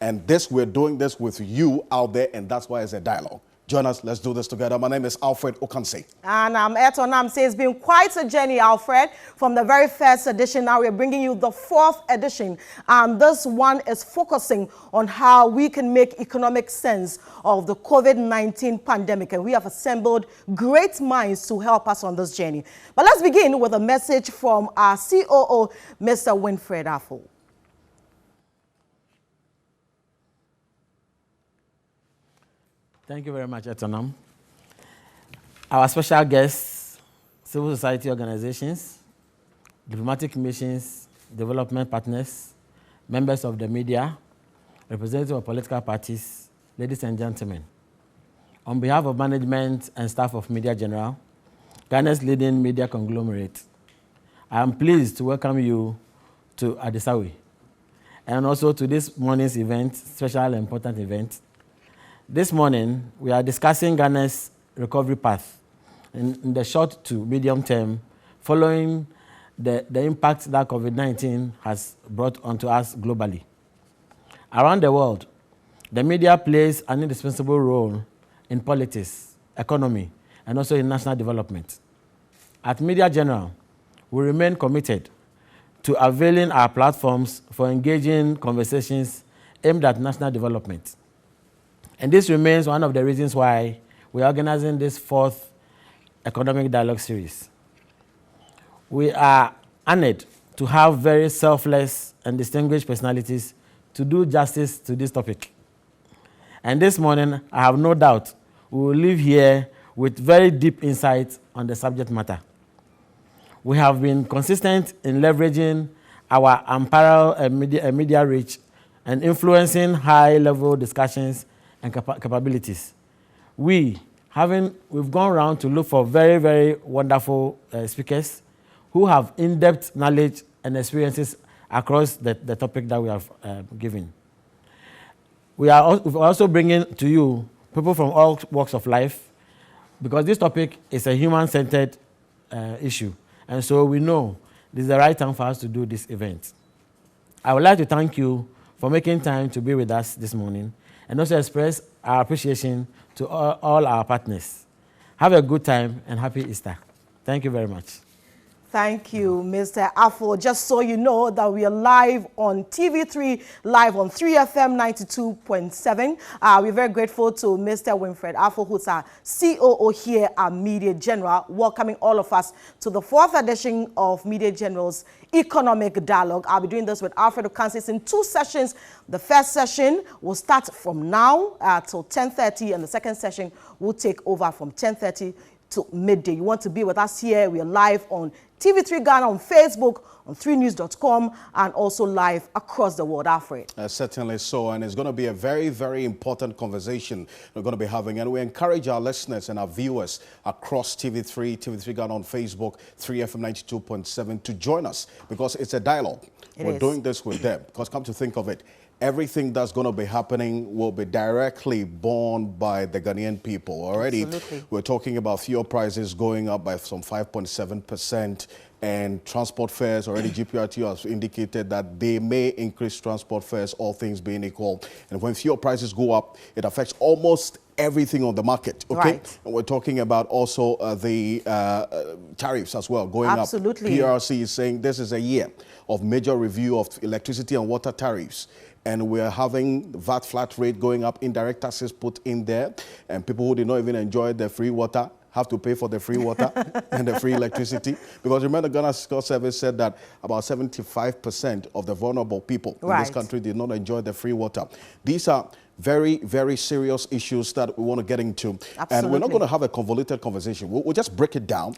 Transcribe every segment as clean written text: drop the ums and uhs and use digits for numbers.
And we're doing this with you out there, and that's why it's a dialogue. Join us. Let's do this together. My name is Alfred Okanse. And I'm Eton Namse. It's been quite a journey, Alfred, from the very first edition. Now we're bringing you the 4th edition. And this one is focusing on how we can make economic sense of the COVID-19 pandemic. And we have assembled great minds to help us on this journey. But let's begin with a message from our COO, Mr. Winfred Afful. Thank you very much, Etonam. Our special guests, civil society organizations, diplomatic missions, development partners, members of the media, representatives of political parties, ladies and gentlemen. On behalf of management and staff of Media General, Ghana's leading media conglomerate, I am pleased to welcome you to Adisawe and also to this morning's event, special and important event. This morning, we are discussing Ghana's recovery path in the short to medium term following the impact that COVID-19 has brought onto us globally. Around the world, the media plays an indispensable role in politics, economy, and also in national development. At Media General, we remain committed to availing our platforms for engaging conversations aimed at national development. And this remains one of the reasons why we're organizing this 4th Economic Dialogue Series. We are honored to have very selfless and distinguished personalities to do justice to this topic. And this morning, I have no doubt we will leave here with very deep insights on the subject matter. We have been consistent in leveraging our unparalleled media reach and influencing high-level discussions and capabilities. We've gone around to look for very, very wonderful speakers who have in-depth knowledge and experiences across the topic that we have given. We're also bringing to you people from all walks of life because this topic is a human-centered issue. And so we know this is the right time for us to do this event. I would like to thank you for making time to be with us this morning and also express our appreciation to all our partners. Have a good time and happy Easter. Thank you very much. Thank you, Mr. Afful. Just so you know that we are live on TV3, live on 3FM 92.7. We're very grateful to Mr. Winfred Afful, who's our COO here at Media General, welcoming all of us to the 4th edition of Media General's Economic Dialogue. I'll be doing this with Alfred Okanse in 2 sessions. The first session will start from now till 10:30, and the second session will take over from 10:30 to midday. You want to be with us here? We are live on TV3 Ghana, on Facebook, on 3news.com, and also live across the world, Alfred. Certainly so, and it's going to be a very, very important conversation we're going to be having. And we encourage our listeners and our viewers across TV3 Ghana on Facebook, 3FM 92.7 to join us because it's a dialogue. We're doing this with them because come to think of it, everything that's going to be happening will be directly borne by the Ghanaian people. Already, we're talking about fuel prices going up by some 5.7%, and transport fares. Already, GPRT has indicated that they may increase transport fares, all things being equal. And when fuel prices go up, it affects almost everything on the market. Okay, right. And we're talking about also the tariffs as well going up. PRC is saying this is a year of major review of electricity and water tariffs. And we're having VAT flat rate going up, indirect taxes put in there, and people who did not even enjoy the free water have to pay for the free water and the free electricity. Because remember, Ghana Fiscal Service said that about 75% of the vulnerable people in this country did not enjoy the free water. These are very, very serious issues that we want to get into. And we're not going to have a convoluted conversation. We'll just break it down.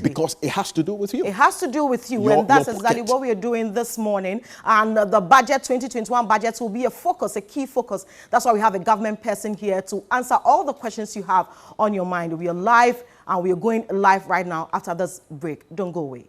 Because it has to do with you. It has to do with you. And that's exactly what we are doing this morning. And the budget, 2021 budget, will be a focus, a key focus. That's why we have a government person here to answer all the questions you have on your mind. We are live, and we are going live right now after this break. Don't go away.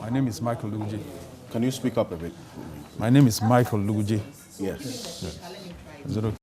My name is Michael Luguji. Can you speak up a bit? My name is Michael Luguji. Yes. Is it okay?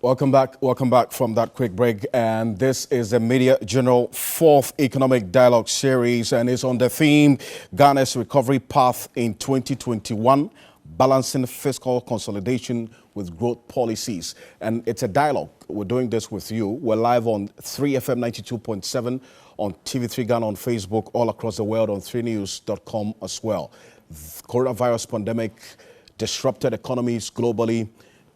Welcome back from that quick break. And this is the Media General 4th Economic Dialogue Series, and it's on the theme Ghana's recovery path in 2021, balancing fiscal consolidation with growth policies. And it's a dialogue. We're doing this with you. We're live on 3FM 92.7, on TV3 Ghana, on Facebook, all across the world, on 3news.com as well. The coronavirus pandemic disrupted economies globally,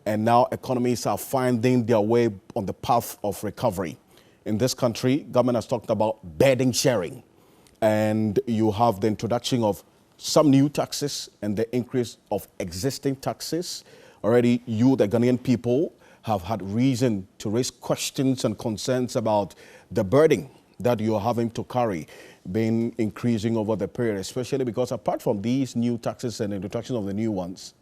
and now economies are finding their way on the path of recovery. In this country, government has talked about burden sharing, and you have the introduction of some new taxes and the increase of existing taxes. Already, you, the Ghanaian people, have had reason to raise questions and concerns about the burden that you're having to carry being increasing over the period, especially because apart from these new taxes and introduction of the new ones,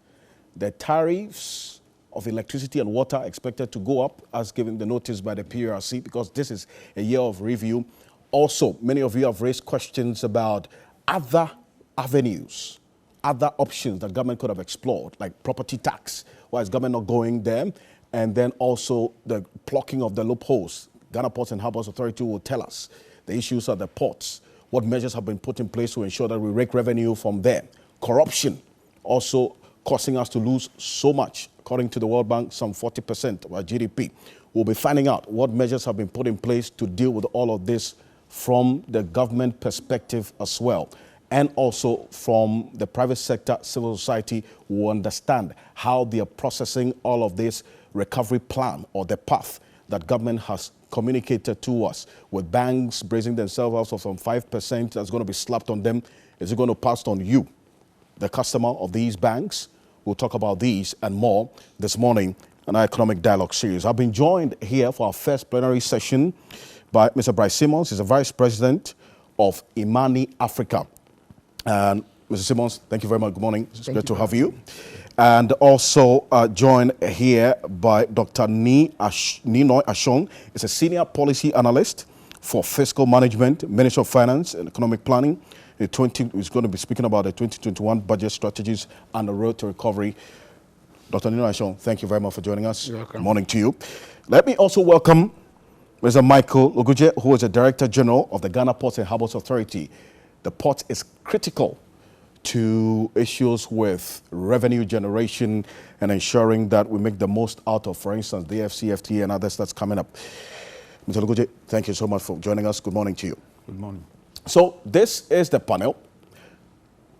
the tariffs of electricity and water are expected to go up, as given the notice by the PRC, because this is a year of review. Also, many of you have raised questions about other avenues, other options that government could have explored, like property tax. Why is government not going there? And then also the blocking of the loopholes. Ghana Ports and Harbours Authority will tell us the issues at the ports, what measures have been put in place to ensure that we rake revenue from there. Corruption also causing us to lose so much. According to the World Bank, some 40% of our GDP. We'll be finding out what measures have been put in place to deal with all of this from the government perspective as well. And also from the private sector, civil society, who understand how they are processing all of this recovery plan or the path that government has communicated to us, with banks bracing themselves out of some 5% that's going to be slapped on them. Is it going to pass on you, the customer of these banks? We'll talk about these and more this morning in our Economic Dialogue series. I've been joined here for our first plenary session by Mr. Bryce Simmons. He's the Vice President of Imani Africa. And Mr. Simmons, thank you very much. Good morning. It's great to have you. And also joined here by Dr. Ninoy Ashong. He's a Senior Policy Analyst for Fiscal Management, Ministry of Finance and Economic Planning. He's going to be speaking about the 2021 budget strategies and the road to recovery. Dr. Ninoy Ashong, thank you very much for joining us. You're welcome. Good morning to you. Let me also welcome Mr. Michael Luguje, who is the Director General of the Ghana Ports and Harbours Authority. The port is critical to issues with revenue generation and ensuring that we make the most out of, for instance, the FCFTA and others that's coming up. Mr. Luguje, thank you so much for joining us. Good morning to you. Good morning. So this is the panel,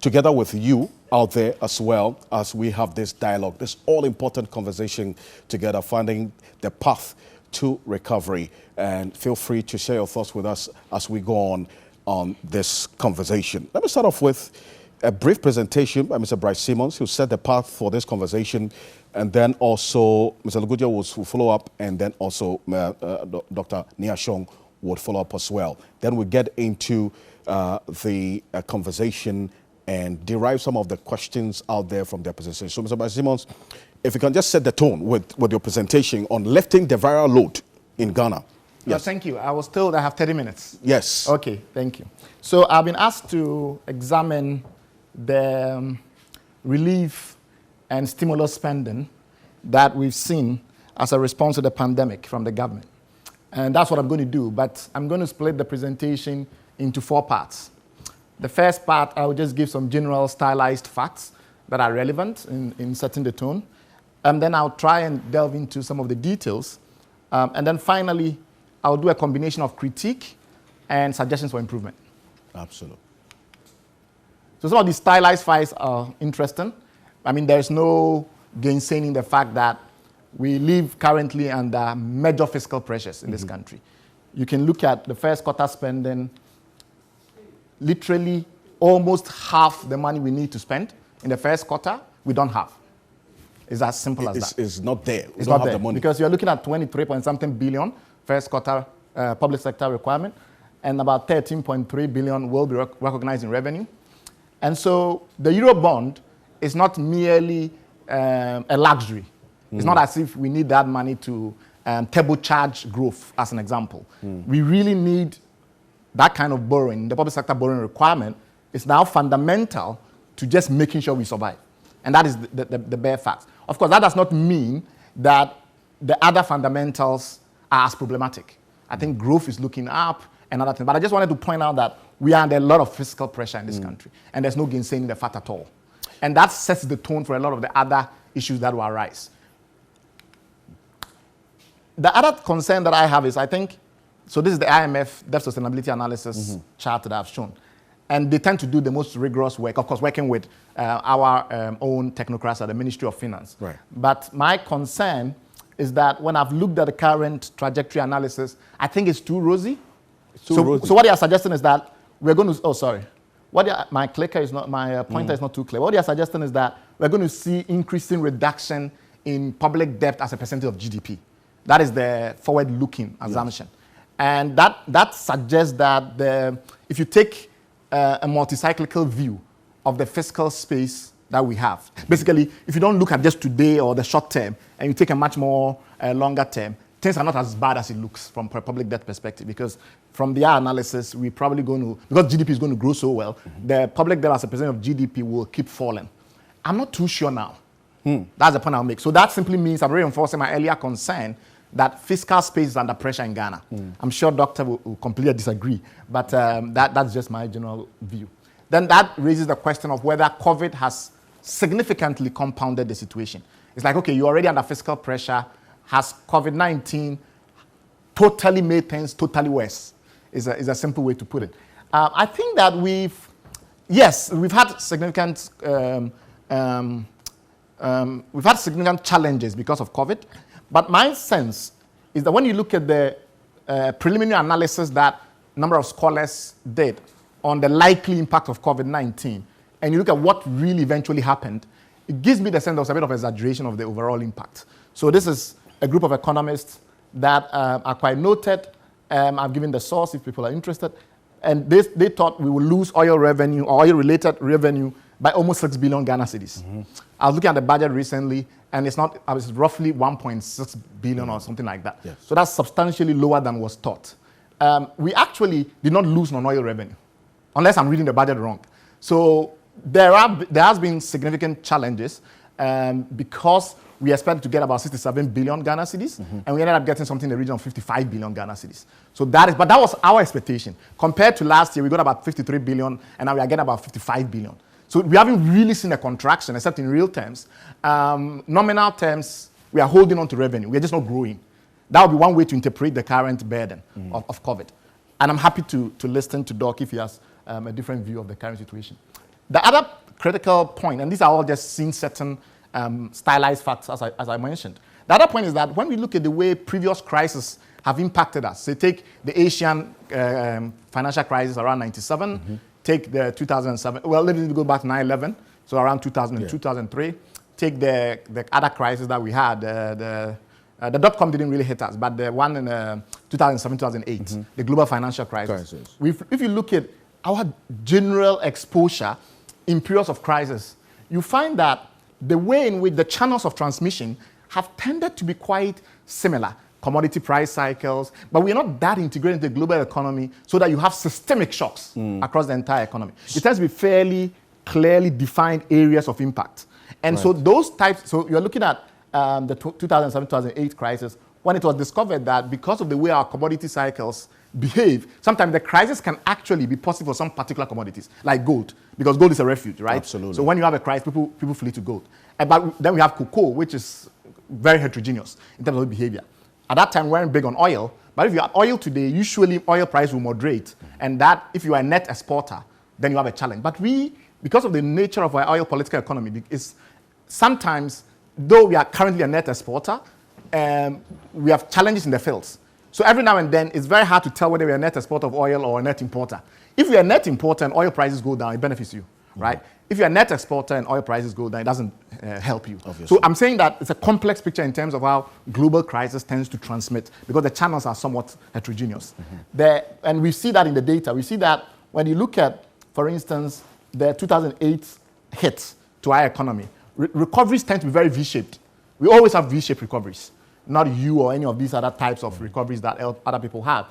together with you out there as well, as we have this dialogue, this all-important conversation together, finding the path to recovery. And feel free to share your thoughts with us as we go on this conversation. Let me start off with a brief presentation by Mr. Bryce Simmons, who set the path for this conversation, and then also Mr. Luguje will follow up, and then also Dr. Ninoy Ashong would follow up as well. Then we get into the conversation and derive some of the questions out there from their presentation. So, Mr. Bryce Simmons, if you can just set the tone with your presentation on lifting the viral load in Ghana. Yes. Thank you. I was told I have 30 minutes. Yes. Okay, thank you. So I've been asked to examine the relief and stimulus spending that we've seen as a response to the pandemic from the government. And that's what I'm going to do, but I'm going to split the presentation into 4 parts. The first part, I will just give some general stylized facts that are relevant in setting the tone. And then I'll try and delve into some of the details. And then finally, I'll do a combination of critique and suggestions for improvement. Absolutely. So some of these stylized files are interesting. I mean, there's no gainsaying the fact that we live currently under major fiscal pressures in this country. You can look at the first quarter spending, literally almost half the money we need to spend in the first quarter, we don't have. It's as simple as that. It's not there. We It's don't not have there the money. because you're looking at 23-point-something billion first quarter public sector requirement, and about 13.3 billion will be recognized in revenue. And so the Euro bond is not merely a luxury. It's not as if we need that money to turbocharge growth, as an example. We really need that kind of borrowing. The public sector borrowing requirement is now fundamental to just making sure we survive. And that is the bare facts. Of course, that does not mean that the other fundamentals are as problematic. I think growth is looking up and other things. But I just wanted to point out that we are under a lot of fiscal pressure in this country. And there's no gainsaying the fact at all. And that sets the tone for a lot of the other issues that will arise. The other concern that I have is, I think, so this is the IMF Debt Sustainability Analysis chart that I've shown. And they tend to do the most rigorous work, of course, working with our own technocrats at the Ministry of Finance. Right. But my concern is that when I've looked at the current trajectory analysis, I think it's too rosy. So what they are suggesting is that we're going to, my clicker is not, my pointer is not too clear. What they are suggesting is that we're going to see increasing reduction in public debt as a percentage of GDP. That is the forward-looking assumption. And that suggests that if you take a multi-cyclical view of the fiscal space that we have, basically, if you don't look at just today or the short term, and you take a much more longer term, things are not as bad as it looks from a public debt perspective, because from their analysis, we're probably going to, because GDP is going to grow so well, the public debt as a percent of GDP will keep falling. I'm not too sure now. That's the point I'll make. So that simply means I'm reinforcing my earlier concern that fiscal space is under pressure in Ghana. I'm sure Doctor will completely disagree, but that's just my general view. Then that raises the question of whether COVID has significantly compounded the situation. It's like, okay, you're already under fiscal pressure. Has COVID-19 totally made things totally worse? Is a simple way to put it. I think that we've had significant challenges because of COVID. But my sense is that when you look at the preliminary analysis that a number of scholars did on the likely impact of COVID-19, and you look at what really eventually happened, it gives me the sense there was a bit of exaggeration of the overall impact. So this is a group of economists that are quite noted. I've given the source if people are interested. And they thought we would lose oil revenue or oil-related revenue by almost 6 billion Ghana cedis. I was looking at the budget recently, and it's roughly 1.6 billion or something like that. Yes. So that's substantially lower than was thought. We actually did not lose non-oil revenue, unless I'm reading the budget wrong. So there has been significant challenges because we expected to get about 67 billion Ghana cedis, and we ended up getting something in the region of 55 billion Ghana cedis. So but that was our expectation. Compared to last year, we got about 53 billion, and now we are getting about 55 billion. So we haven't really seen a contraction, except in real terms. Nominal terms, we are holding on to revenue. We are just not growing. That would be one way to interpret the current burden of COVID. And I'm happy to listen to Doc if he has a different view of the current situation. The other critical point, and these are all just seeing certain stylized facts, as I mentioned. The other point is that when we look at the way previous crises have impacted us, say take the Asian financial crisis around 97, take the 2007, well, let me go back to 9/11, so around 2000 and 2003. Take the other crisis that we had, the dot-com didn't really hit us, but the one in 2007, 2008, the global financial crisis. If you look at our general exposure in periods of crisis, you find that the way in which the channels of transmission have tended to be quite similar. Commodity price cycles, but we're not that integrated into the global economy so that you have systemic shocks across the entire economy. It tends to be fairly clearly defined areas of impact. And so those types, so you're looking at the 2007-2008 crisis, when it was discovered that because of the way our commodity cycles behave, sometimes the crisis can actually be possible for some particular commodities, like gold, because gold is a refuge, right? Absolutely. So when you have a crisis, people flee to gold. But then we have cocoa, which is very heterogeneous in terms of behavior. At that time, we weren't big on oil, but if you have oil today, usually oil price will moderate, and that, if you are a net exporter, then you have a challenge. But because of the nature of our oil political economy, is sometimes, though we are currently a net exporter, we have challenges in the fields. So every now and then, it's very hard to tell whether we're a net exporter of oil or a net importer. If you're a net importer and oil prices go down, it benefits you, right? If you're a net exporter and oil prices go down, it doesn't help you. Obviously. So I'm saying that it's a complex picture in terms of how global crisis tends to transmit, because the channels are somewhat heterogeneous. And we see that in the data. We see that when you look at, for instance, the 2008 hit to our economy, recoveries tend to be very V-shaped. We always have V-shaped recoveries, not you or any of these other types of recoveries that other people have.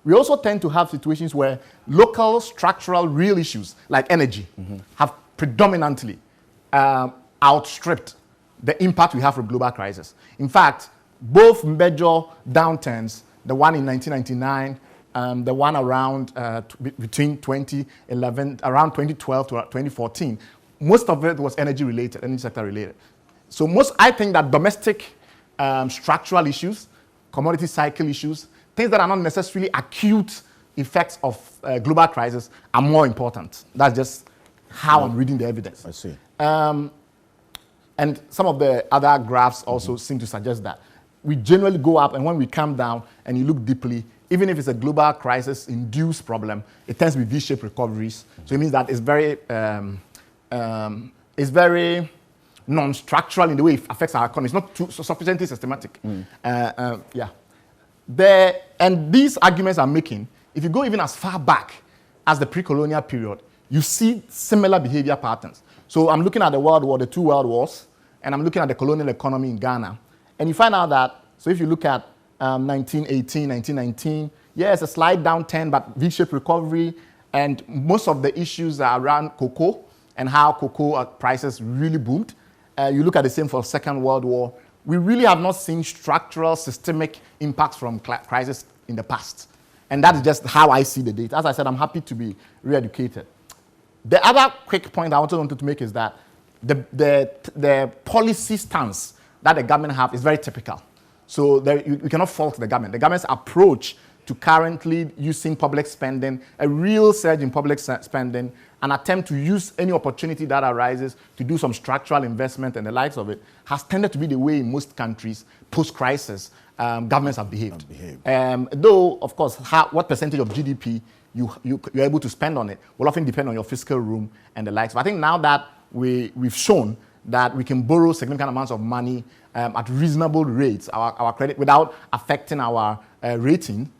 We also tend to have situations where local, structural, real issues like energy have predominantly outstripped the impact we have from global crisis. In fact, both major downturns, the one in 1999, the one around between 2011, around 2012 to 2014, most of it was energy related, energy sector related. So I think that domestic structural issues, commodity cycle issues, things that are not necessarily acute effects of global crisis are more important. That's just how I'm reading the evidence. I see. And some of the other graphs also seem to suggest that. We generally go up, and when we come down and you look deeply, even if it's a global crisis-induced problem, it tends to be V-shaped recoveries. So it means that it's very non-structural in the way it affects our economy. It's not too sufficiently systematic. And these arguments I'm making, if you go even as far back as the pre-colonial period, you see similar behavior patterns. So I'm looking at the World War, the two World Wars, and I'm looking at the colonial economy in Ghana. And you find out that, so if you look at 1918, 1919, it's a slight downturn, but V-shaped recovery, and most of the issues are around cocoa and how cocoa prices really boomed. You look at the same for the Second World War. We really have not seen structural, systemic impacts from crisis in the past. And that's just how I see the data. As I said, I'm happy to be re-educated. The other quick point I wanted to make is that the policy stance that the government have is very typical. So you cannot fault the government. The government's approach to currently using public spending, a real surge in public spending, an attempt to use any opportunity that arises to do some structural investment and the likes of it, has tended to be the way in most countries post-crisis governments have behaved. Have Though, of course, what percentage of GDP you're able to spend on it will often depend on your fiscal room and the likes. But I think now that we've shown that we can borrow significant amounts of money at reasonable rates, our credit, without affecting our rating,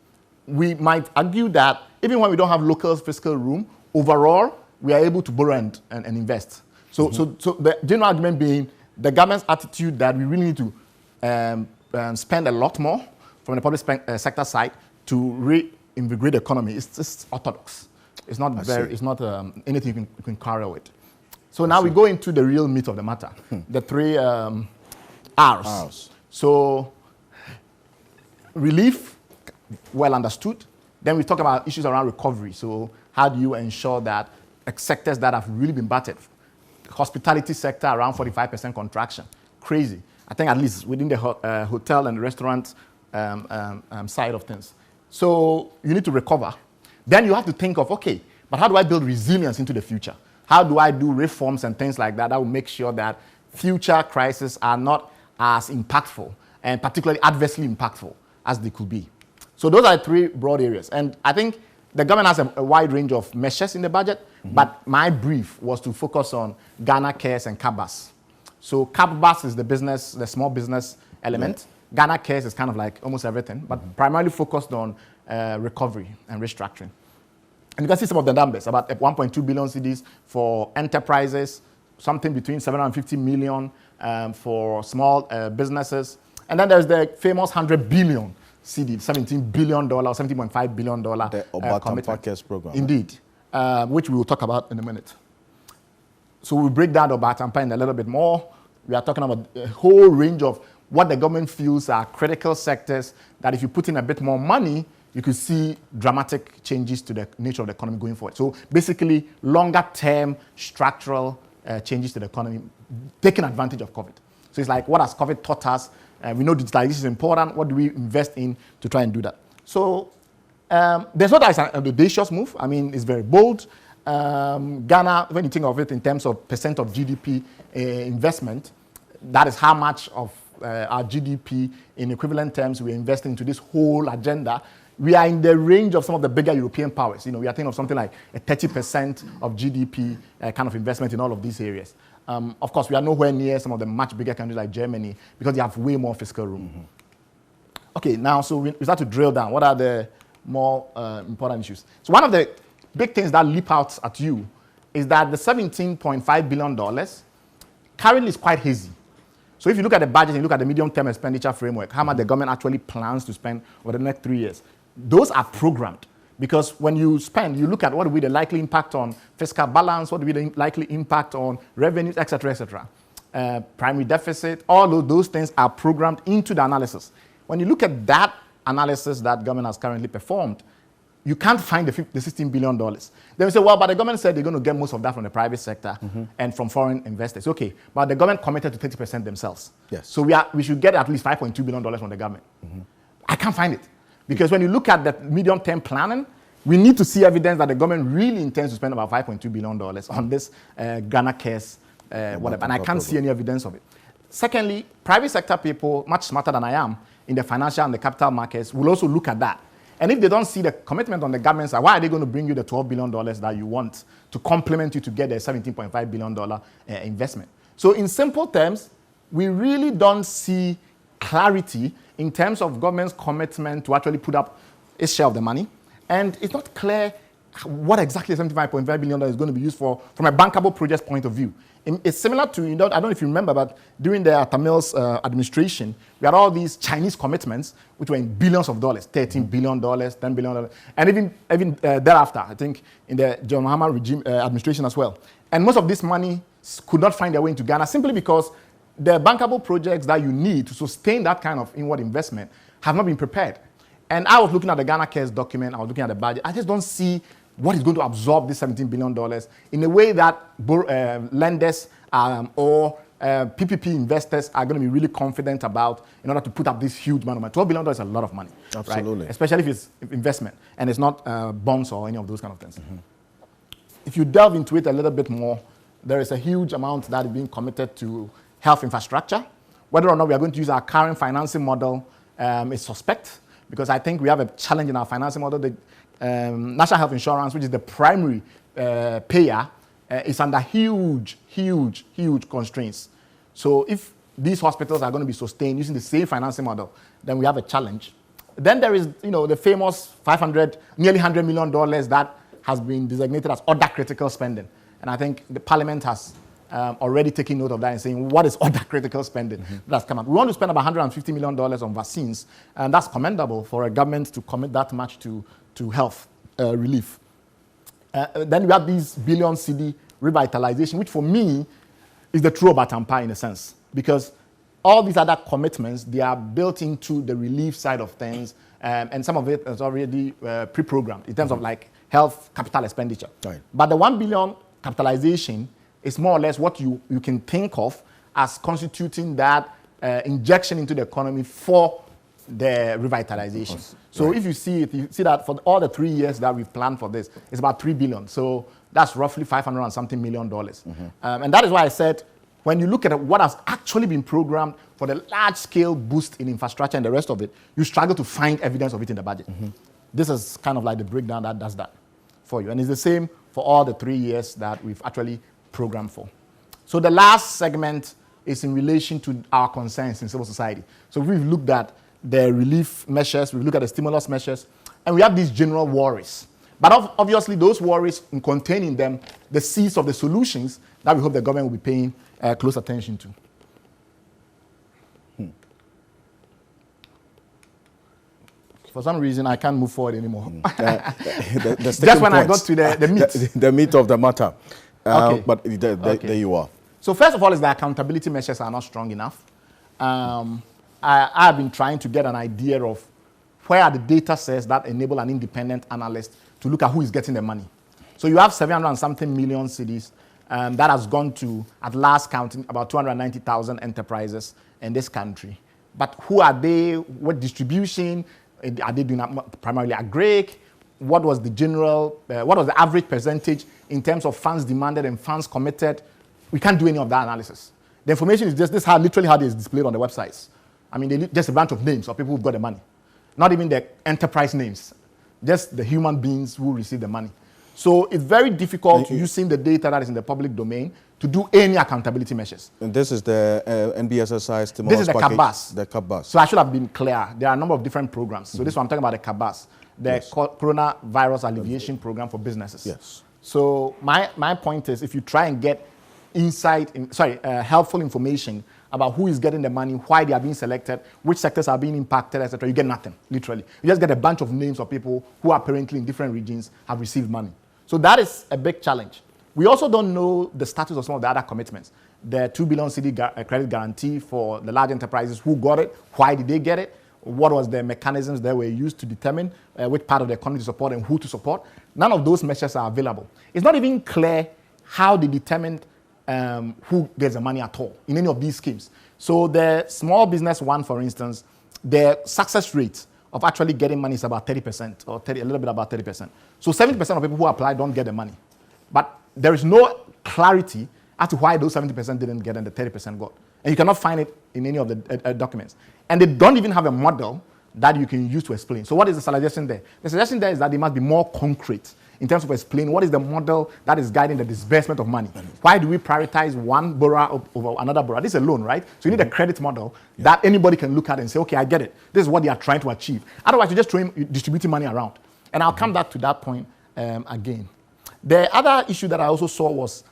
we might argue that even when we don't have local fiscal room, overall, we are able to borrow and invest. So the general argument being the government's attitude that we really need to spend a lot more from the public sector side to reinvigorate the economy is just orthodox. It's not anything you can quarrel with. So now we go into the real meat of the matter, the three R's. So relief, well understood. Then we talk about issues around recovery. So how do you ensure that sectors that have really been battered, hospitality sector around 45% contraction, crazy. I think at least within the hotel and restaurant side of things. So you need to recover. Then you have to think of, okay, but how do I build resilience into the future? How do I do reforms and things like that that will make sure that future crises are not as impactful and particularly adversely impactful as they could be? So those are three broad areas. And I think the government has a wide range of measures in the budget, but my brief was to focus on Ghana Cares and CAPBAS. So CAPBAS is the small business element. Ghana Cares is kind of like almost everything, but primarily focused on recovery and restructuring. And you can see some of the numbers, about 1.2 billion cedis for enterprises, something between 750 million for small businesses. And then there's the famous 100 billion cedi, $17 billion, $17.5 billion the Obatampa program. Indeed, which we will talk about in a minute. So we'll break down Obatampa in a little bit more. We are talking about a whole range of what the government feels are critical sectors that if you put in a bit more money, you could see dramatic changes to the nature of the economy going forward. So basically, longer-term structural changes to the economy, taking advantage of COVID. So it's like, what has COVID taught us? We know digitalization is important. What do we invest in to try and do that? So there's not an audacious move. I mean, it's very bold. Ghana, when you think of it in terms of percent of GDP investment, that is how much of our GDP in equivalent terms we invest into this whole agenda. We are in the range of some of the bigger European powers. You know, we are thinking of something like a 30% of GDP kind of investment in all of these areas. Of course, we are nowhere near some of the much bigger countries like Germany because they have way more fiscal room. Okay, now, so we start to drill down. What are the more important issues? So one of the big things that leap out at you is that the $17.5 billion currently is quite hazy. So if you look at the budget and you look at the medium-term expenditure framework, how much the government actually plans to spend over the next 3 years, those are programmed. Because when you spend, you look at what will be the likely impact on fiscal balance, what will be the likely impact on revenues, et cetera, primary deficit, all of those things are programmed into the analysis. When you look at that analysis that government has currently performed, you can't find the $16 billion. Then we say, well, but the government said they're going to get most of that from the private sector and from foreign investors. Okay, but the government committed to 30% themselves. Yes. So we should get at least $5.2 billion from the government. I can't find it. Because when you look at the medium-term planning, we need to see evidence that the government really intends to spend about $5.2 billion on this Ghana Cares, whatever. And I can't see any evidence of it. Secondly, private sector people, much smarter than I am, in the financial and the capital markets, will also look at that. And if they don't see the commitment on the government side, why are they going to bring you the $12 billion that you want to complement you to get a $17.5 billion investment? So in simple terms, we really don't see clarity in terms of government's commitment to actually put up its share of the money. And it's not clear what exactly $75.5 billion is going to be used for from a bankable projects point of view. It's similar to, I don't know if you remember, but during the Tamil's administration, we had all these Chinese commitments, which were in billions of dollars, $13 billion, $10 billion, and even thereafter, I think, in the John Mahama regime administration as well. And most of this money could not find their way into Ghana simply because the bankable projects that you need to sustain that kind of inward investment have not been prepared. And I was looking at the Ghana Cares document, I was looking at the budget, I just don't see what is going to absorb this $17 billion in a way that lenders or PPP investors are going to be really confident about in order to put up this huge amount of money. $12 billion is a lot of money. Absolutely. Right? Especially if it's investment and it's not bonds or any of those kind of things. If you delve into it a little bit more, there is a huge amount that is being committed to health infrastructure. Whether or not we are going to use our current financing model is suspect, because I think we have a challenge in our financing model. The National Health Insurance, which is the primary payer, is under huge constraints. So if these hospitals are going to be sustained using the same financing model, then we have a challenge. Then there is, the famous nearly $100 million that has been designated as other critical spending. And I think the Parliament has already taken note of that and saying, what is other critical spending that's come up? We want to spend about $150 million on vaccines, and that's commendable for a government to commit that much to health relief. Then we have these billion CD revitalization, which for me is the true Batampa in a sense, because all these other commitments, they are built into the relief side of things, and some of it is already pre-programmed in terms of like health capital expenditure. Right. But the 1 billion capitalization is more or less what you can think of as constituting that injection into the economy for the revitalization. So if you see it, you see that for all the 3 years that we've planned for this, it's about 3 billion. So that's roughly $500 and something million. And that is why I said, when you look at what has actually been programmed for the large-scale boost in infrastructure and the rest of it, you struggle to find evidence of it in the budget. This is kind of like the breakdown that does that for you. And it's the same for all the 3 years that we've actually programmed for. So the last segment is in relation to our concerns in civil society. So we've looked at the relief measures, we've looked at the stimulus measures, and we have these general worries. But obviously those worries contain in them the seeds of the solutions that we hope the government will be paying close attention to. For some reason, I can't move forward anymore. Just when I got to the meat. The meat of the matter. Okay. But there you are. So first of all is the accountability measures are not strong enough. I've been trying to get an idea of where are the data sets that enable an independent analyst to look at who is getting the money. So you have 700 and something million cedis that has gone to, at last counting, about 290,000 enterprises in this country. But who are they? What distribution? Are they doing primarily agric? What was the general, what was the average percentage in terms of funds demanded and funds committed? We can't do any of that analysis. The information is just this, literally how it is displayed on the websites. I mean, just a bunch of names of people who've got the money. Not even the enterprise names, just the human beings who receive the money. So it's very difficult using the data that is in the public domain to do any accountability measures. And this is the NBSSI stimulus This is the package. CABAS. The CABAS. So I should have been clear. There are a number of different programs. So this is what I'm talking about, the CABAS, the Coronavirus Alleviation Program for businesses. Yes. So my point is, if you try and get helpful information about who is getting the money, why they are being selected, which sectors are being impacted, etc., you get nothing, literally. You just get a bunch of names of people who apparently in different regions have received money. So that is a big challenge. We also don't know the status of some of the other commitments. The 2 billion CD credit guarantee for the large enterprises, who got it, why did they get it, what was the mechanisms that were used to determine which part of the economy to support and who to support. None of those measures are available. It's not even clear how they determined who gets the money at all in any of these schemes. So the small business one, for instance, the success rate of actually getting money is about 30% or a little bit about 30%. So 70% of people who apply don't get the money. But there is no clarity as to why those 70% didn't get and the 30% got. And you cannot find it in any of the documents. And they don't even have a model that you can use to explain. So what is the suggestion there? The suggestion there is that they must be more concrete in terms of explaining what is the model that is guiding the disbursement of money. Why do we prioritize one borrower over another borrower? This is a loan, right? So you need a credit model that anybody can look at and say, okay, I get it. This is what they are trying to achieve. Otherwise, you're just distributing money around. And I'll come back to that point again. The other issue that I also saw was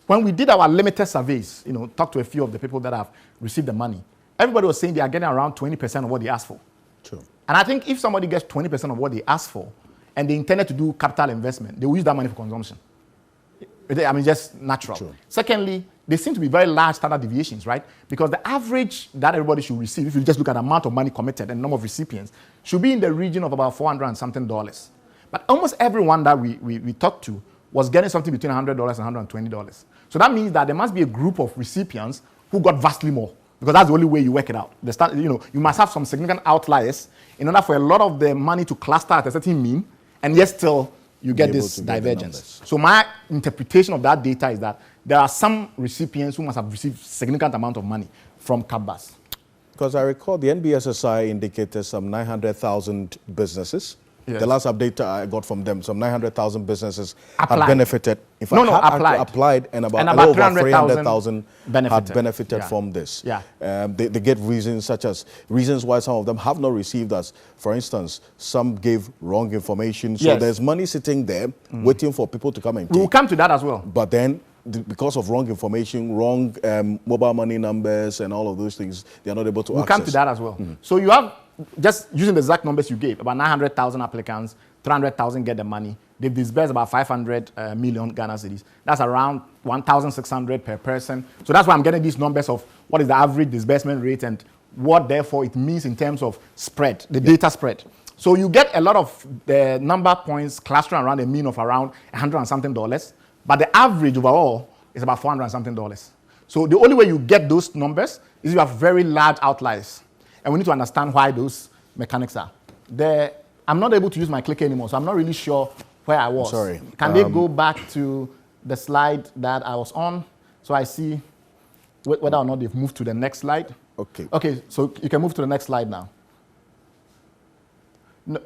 when we did our limited surveys, talked to a few of the people that have received the money, everybody was saying they are getting around 20% of what they asked for. True. And I think if somebody gets 20% of what they asked for, and they intended to do capital investment, they will use that money for consumption. I mean, just natural. True. Secondly, there seem to be very large standard deviations, right? Because the average that everybody should receive, if you just look at the amount of money committed and the number of recipients, should be in the region of about $400 and something. But almost everyone that we talked to was getting something between $100 and $120. So that means that there must be a group of recipients who got vastly more, because that's the only way you work it out. You must have some significant outliers in order for a lot of the money to cluster at a certain mean, and yet still you get this divergence. So my interpretation of that data is that there are some recipients who must have received significant amount of money from CABAS. Because I recall the NBSSI indicated some 900,000 businesses. Yes. The last update I got from them, some 900,000 businesses Applied. had benefited. In fact, No, had actually applied. applied, and about 300,000 had benefited Yeah. from this. Yeah. They gave reasons such as reasons why some of them have not received us. For instance, some gave wrong information. So Yes. there's money sitting there waiting for people to come and We will take. come to that as well. But then, because of wrong information, wrong mobile money numbers and all of those things, they are not able to We'll access. come to that as well. So you have, just using the exact numbers you gave, about 900,000 applicants, 300,000 get the money. They've disbursed about 500 million Ghana cedis. That's around 1,600 per person. So that's why I'm getting these numbers of what is the average disbursement rate and what therefore it means in terms of spread, the data spread. So you get a lot of the number points clustering around a mean of around $100 and something, but the average overall is about $400 and something. So the only way you get those numbers is you have very large outliers. And we need to understand why those mechanics are. I'm not able to use my clicker anymore, so I'm not really sure where I was. Sorry. Can they go back to the slide that I was on so I see whether or not they've moved to the next slide? Okay. Okay, so you can move to the next slide now.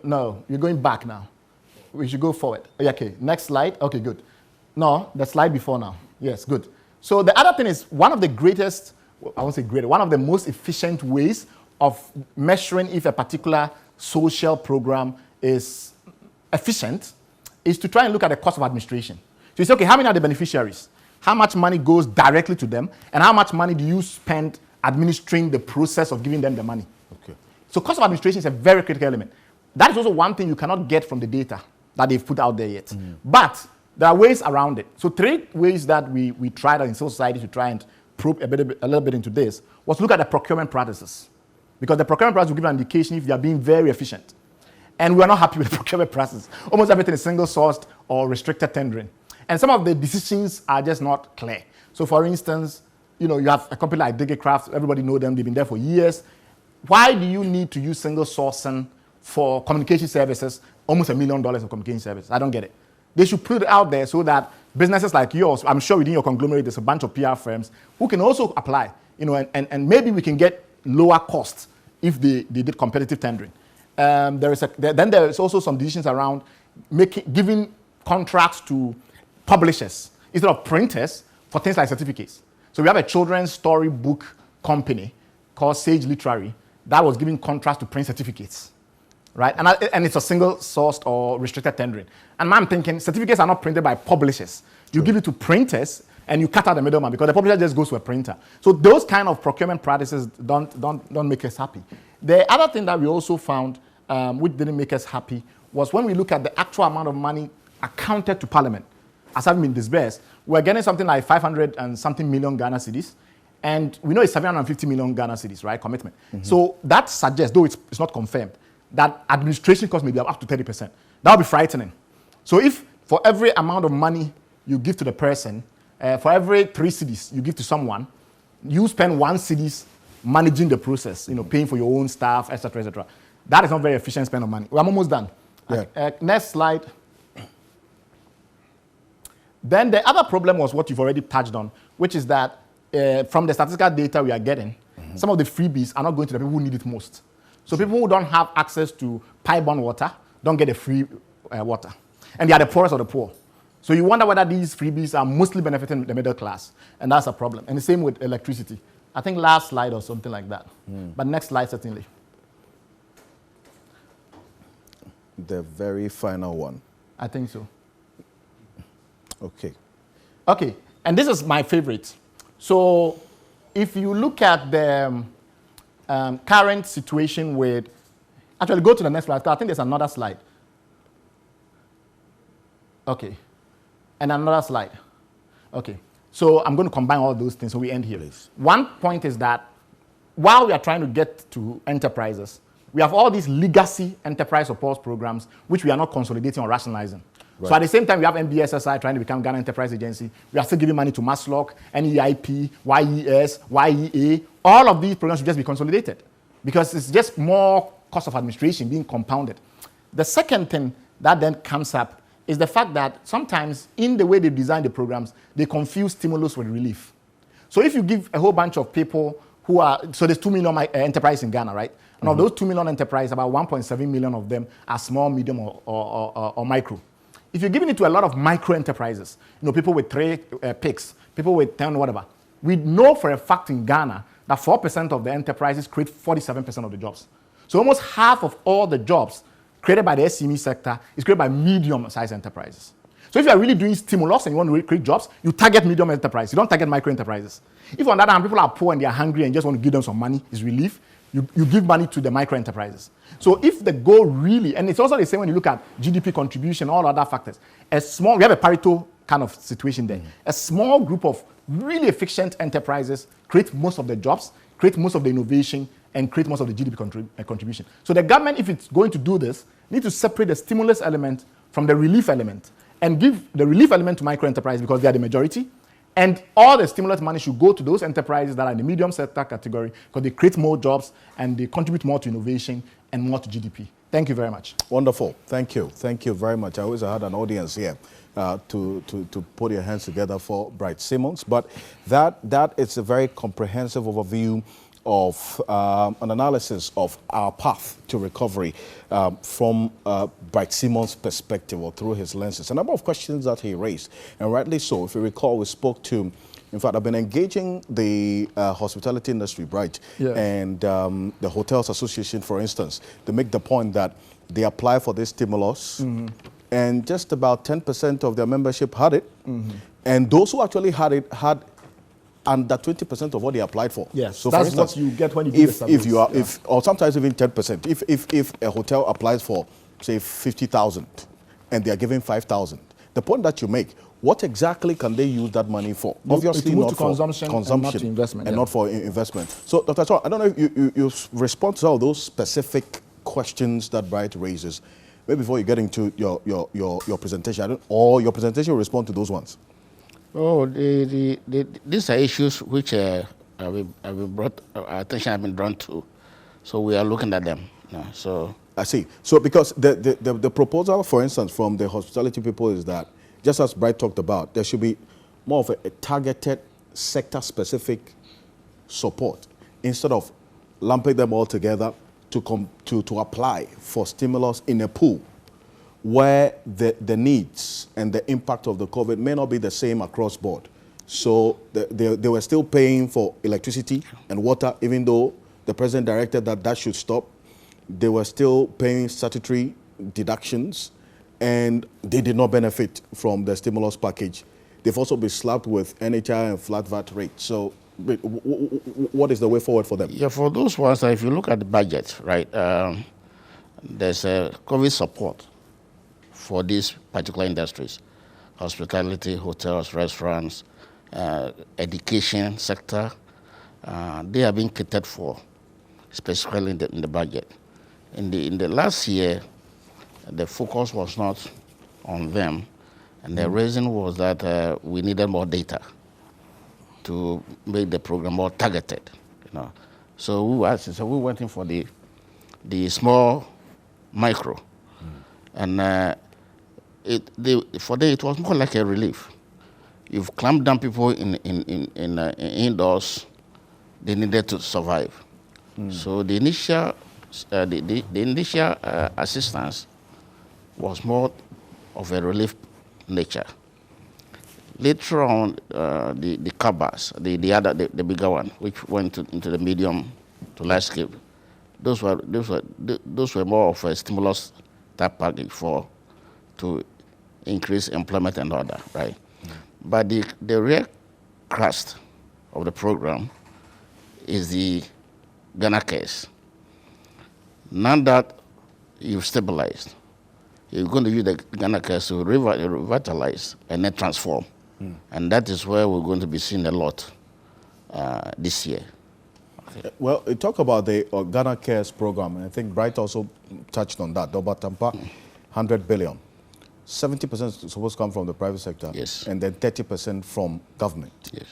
No, you're going back now. We should go forward. Yeah, okay, next slide. Okay, good. No, the slide before now. Yes, good. So the other thing is one of the greatest, I won't say greater, one of the most efficient ways of measuring if a particular social program is efficient is to try and look at the cost of administration. So you say, okay, how many are the beneficiaries? How much money goes directly to them? And how much money do you spend administering the process of giving them the money? Okay. So cost of administration is a very critical element. That is also one thing you cannot get from the data that they've put out there yet. But there are ways around it. So 3 ways that we tried in civil society to try and probe a little bit into this was to look at the procurement practices. Because the procurement practices will give an indication if they are being very efficient. And we are not happy with the procurement practices. Almost everything is single-sourced or restricted tendering. And some of the decisions are just not clear. So for instance, you have a company like DigiCraft, everybody knows them, they've been there for years. Why do you need to use single sourcing for communication services, almost $1 million of communication services? I don't get it. They should put it out there so that businesses like yours, I'm sure within your conglomerate, there's a bunch of PR firms who can also apply, and maybe we can get lower costs if they did competitive tendering. Then there is also some decisions around giving contracts to publishers instead of printers for things like certificates. So we have a children's storybook company called Sage Literary that was giving contracts to print certificates, right? And it's a single-sourced or restricted tendering. And I'm thinking certificates are not printed by publishers. You give it to printers and you cut out the middleman because the publisher just goes to a printer. So those kind of procurement practices don't make us happy. The other thing that we also found, which didn't make us happy, was when we look at the actual amount of money accounted to Parliament as having been disbursed, we're getting something like 500 and something million Ghana cedis. And we know it's 750 million Ghana cedis, right? Commitment. So that suggests, though it's not confirmed, that administration costs may be up to 30%. That would be frightening. So if for every amount of money you give to the person, for every 3 cedis you give to someone, you spend 1 cedis managing the process, paying for your own staff, etc., etc. That is not very efficient spend of money. I'm almost done. Yeah. Next slide. Then the other problem was what you've already touched on, which is that from the statistical data we are getting, some of the freebies are not going to the people who need it most. So people who don't have access to pipe-borne water don't get the free water. And they are the poorest of the poor. So you wonder whether these freebies are mostly benefiting the middle class. And that's a problem. And the same with electricity. I think last slide or something like that. But next slide, certainly. The very final one. I think so. Okay. Okay, and this is my favorite. So if you look at the current situation with, actually go to the next slide, I think there's another slide. Okay, and another slide. Okay, so I'm going to combine all those things so we end here. Please. One point is that while we are trying to get to enterprises, we have all these legacy enterprise support programs which we are not consolidating or rationalizing. Right. So at the same time, we have NBSSI trying to become Ghana Enterprise Agency. We are still giving money to Maslock, NEIP, YES, YEA. All of these programs should just be consolidated because it's just more cost of administration being compounded. The second thing that then comes up is the fact that sometimes in the way they design the programs, they confuse stimulus with relief. So if you give a whole bunch of people who are, so there's 2 million enterprises in Ghana, right? And of those 2 million enterprises, about 1.7 million of them are small, medium, or micro. If you're giving it to a lot of micro enterprises, people with 3 picks, people with 10 whatever, we know for a fact in Ghana that 4% of the enterprises create 47% of the jobs. So almost half of all the jobs created by the SME sector is created by medium-sized enterprises. So if you are really doing stimulus and you want to create jobs, you target medium enterprises. You don't target micro enterprises. If on the other hand, people are poor and they are hungry and just want to give them some money, is relief, you give money to the micro enterprises. So if the goal really, and it's also the same when you look at GDP contribution, all other factors, we have a Pareto kind of situation there. A small group of really efficient enterprises create most of the jobs, create most of the innovation, and create most of the GDP contribution. So the government, if it's going to do this, needs to separate the stimulus element from the relief element and give the relief element to micro enterprises because they are the majority. And all the stimulus money should go to those enterprises that are in the medium sector category because they create more jobs and they contribute more to innovation and more to GDP. Thank you very much. Wonderful. Thank you. Thank you very much. I always had an audience here to put your hands together for Bright Simmons. But that is a very comprehensive overview of an analysis of our path to recovery from Bright Simmons' perspective or through his lenses. A number of questions that he raised, and rightly so. If you recall, we spoke to, in fact, I've been engaging the hospitality industry, Bright, and the Hotels Association, for instance, to make the point that they apply for this stimulus, and just about 10% of their membership had it, and those who actually had it had under 20% of what they applied for. Yes, so that's for instance, what you get when you do the surveys. or sometimes even 10%. If a hotel applies for, say, 50,000 and they are giving 5,000, the point that you make, what exactly can they use that money for? Obviously not for consumption and not to investment. And not for investment. So, Dr. Chong, I don't know if you respond to all those specific questions that Bright raises. Maybe before you get into your presentation, or your presentation will respond to those ones. Oh, these are issues which have brought our attention have been drawn to, so we are looking at them now. So I see. So because the proposal, for instance, from the hospitality people is that, just as Bright talked about, there should be more of a targeted sector-specific support instead of lumping them all together to apply for stimulus in a pool where the needs and the impact of the COVID may not be the same across board. So they were still paying for electricity and water, even though the president directed that should stop. They were still paying statutory deductions, and they did not benefit from the stimulus package. They've also been slapped with NHI and flat VAT rate. So what is the way forward for them? Yeah, for those ones, if you look at the budget, right, there's a COVID support for these particular industries: hospitality, hotels, restaurants, education sector. They are being catered for, specifically in the budget. In the last year, the focus was not on them, and the reason was that we needed more data to make the program more targeted. So we went in for the small micro, and for them it was more like a relief. You've clamped down people in indoors; they needed to survive. So the initial assistance was more of a relief nature. Later on, the cabas, the bigger one, which went into the medium to large scale, those were more of a stimulus type package to increase employment and order, right? But the real crust of the program is the Ghana case. Now that you've stabilized, you're going to use the Ghana case to revitalize and then transform. And that is where we're going to be seeing a lot this year. Okay. Well, you talk about the Ghana Cares program, and I think Bright also touched on that. Doba Tampa, 100 billion. 70% is supposed to come from the private sector, yes, and then 30% from government. Yes.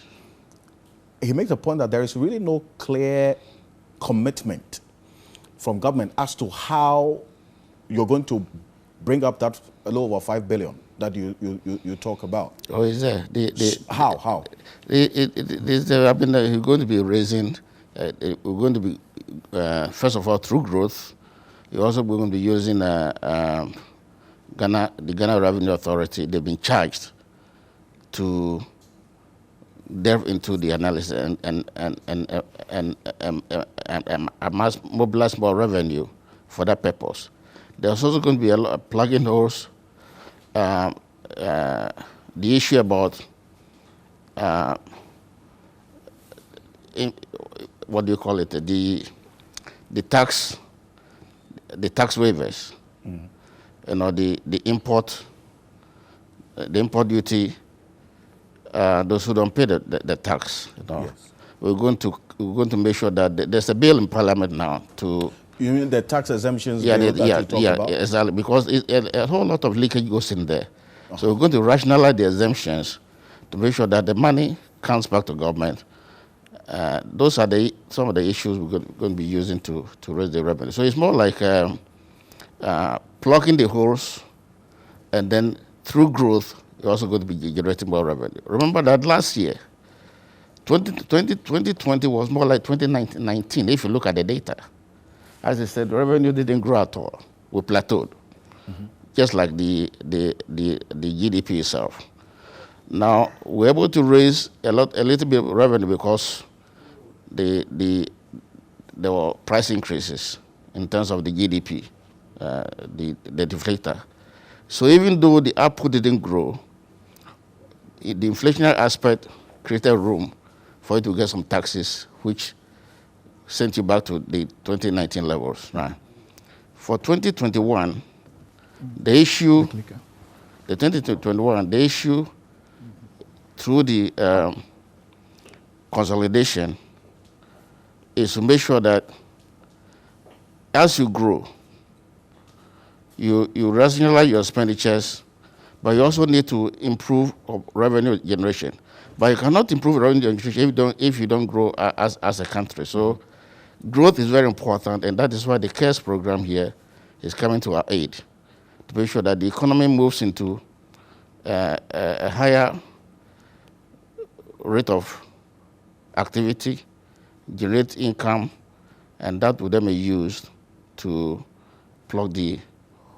He makes the point that there is really no clear commitment from government as to how you're going to bring up that a little over 5 billion that you talk about. Oh, is there? How? He's going to be raising we're going to be, first of all, through growth. We're also going to be using the Ghana Revenue Authority. They've been charged to delve into the analysis and mobilize more revenue for that purpose. There's also going to be a lot of plugging holes. The issue about what do you call it? The tax waivers. You know, the import duty. Those who don't pay the tax. You know. Yes. We're going to make sure that there's a bill in Parliament now to. You mean the tax exemptions Yeah, bill that you talk about? exactly. Because a whole lot of leakage goes in there. So we're going to rationalize the exemptions to make sure that the money comes back to government. Those are some of the issues we're going to be using to raise the revenue. So it's more like plugging the holes, and then through growth, you're also going to be generating more revenue. Remember that last year, 2020 was more like 2019 if you look at the data. As I said, revenue didn't grow at all. We plateaued, just like the GDP itself. Now, we're able to raise a little bit of revenue because there were price increases in terms of the GDP, the deflator. So even though the output didn't grow, the inflationary aspect created room for you to get some taxes, which sent you back to the 2019 levels. Right? For 2021, the issue through the consolidation is to make sure that as you grow, you rationalize your expenditures, but you also need to improve revenue generation. But you cannot improve revenue generation if you don't grow as a country. So growth is very important, and that is why the CARES program here is coming to our aid to make sure that the economy moves into a higher rate of activity, generate income, and that will then be used to plug the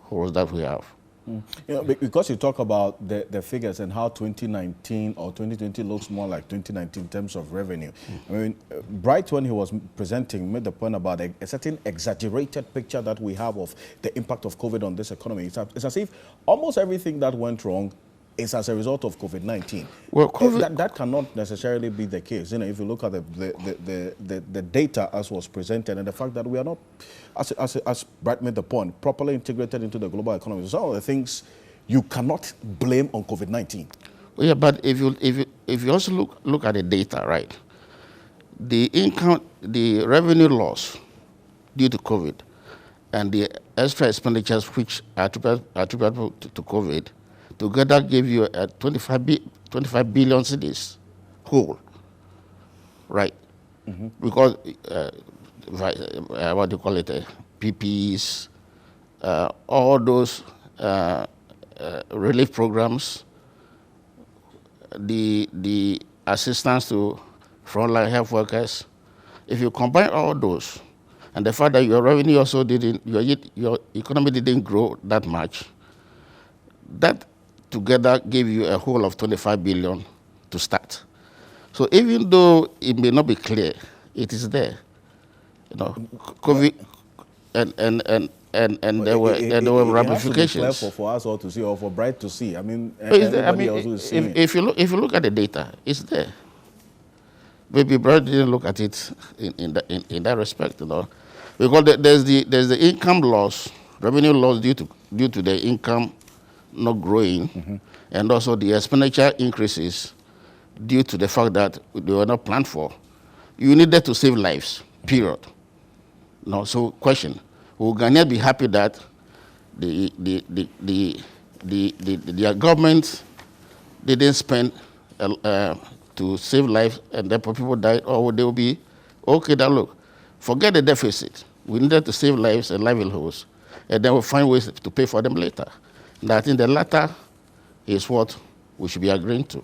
holes that we have. You know, because you talk about the figures and how 2019 or 2020 looks more like 2019 in terms of revenue. I mean, Bright, when he was presenting, made the point about a certain exaggerated picture that we have of the impact of COVID on this economy. It's as if almost everything that went wrong is as a result of COVID-19. Well, that cannot necessarily be the case. You know, if you look at the data as was presented and the fact that we are not, as Bright made the point, properly integrated into the global economy. Some of the things you cannot blame on COVID-19. Well, yeah, but if you also look at the data, right? The revenue loss due to COVID and the extra expenditures which are attributable to COVID together give you a 25 billion cedis whole, right? Because what do you call it, PPs, all those relief programs, the assistance to frontline health workers. If you combine all those, and the fact that your revenue also your economy didn't grow that much, that together gave you a whole of 25 billion to start. So even though it may not be clear, it is there. You know, COVID and there were ramifications. It has to be clear for us all to see, or for Bright to see. I mean, everybody else who is seeing if you look at the data, it's there. Maybe Bright didn't look at it in that respect, you know, because there's the income loss, revenue loss due to the income not growing, and also the expenditure increases due to the fact that they were not planned for. You needed to save lives, period. No, so question: will Ghanaians be happy that the government didn't spend to save lives and therefore people died, or they will be okay? That look, forget the deficit. We needed to save lives and livelihoods, and then we'll find ways to pay for them later. And I think the latter is what we should be agreeing to.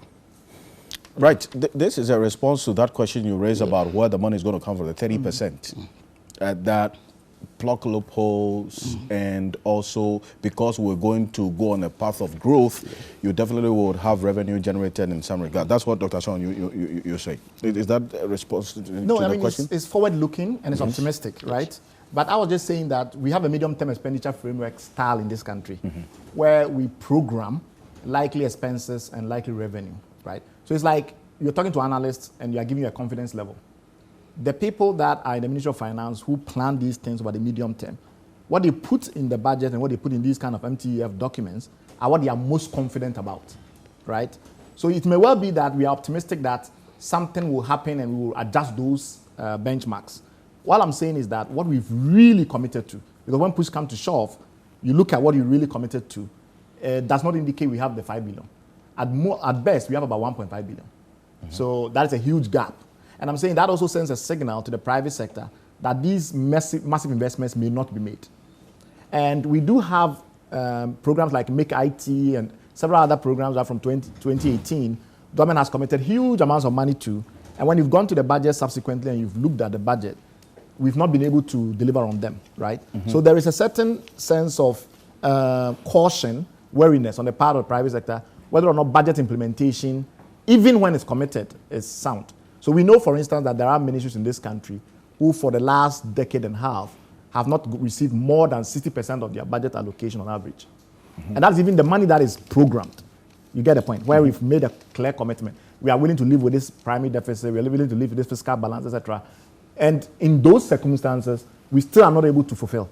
Right. This is a response to that question you raised about where the money is going to come from, the 30%. That plug loopholes, and also because we're going to go on a path of growth, you definitely would have revenue generated in some regard. That's what Dr. Sean, you say. Is that a response to the question? It's forward-looking and it's optimistic, right? But I was just saying that we have a medium-term expenditure framework style in this country where we program likely expenses and likely revenue, right? So it's like you're talking to analysts and you're giving you a confidence level. The people that are in the Ministry of Finance who plan these things over the medium term, what they put in the budget and what they put in these kind of MTEF documents are what they are most confident about, right? So it may well be that we are optimistic that something will happen and we will adjust those benchmarks. What I'm saying is that what we've really committed to, because when push comes to shove, you look at what you really committed to, does not indicate we have the 5 billion. At best, we have about 1.5 billion. So that is a huge gap. And I'm saying that also sends a signal to the private sector that these massive investments may not be made. And we do have programs like Make IT and several other programs that from 2018, government has committed huge amounts of money to. And when you've gone to the budget subsequently and you've looked at the budget, we've not been able to deliver on them, right? So there is a certain sense of caution, wariness on the part of the private sector, whether or not budget implementation, even when it's committed, is sound. So we know, for instance, that there are ministries in this country who for the last decade and a half have not received more than 60% of their budget allocation on average. And that's even the money that is programmed. You get the point, where we've made a clear commitment. We are willing to live with this primary deficit, we are willing to live with this fiscal balance, etc. And in those circumstances, we still are not able to fulfill.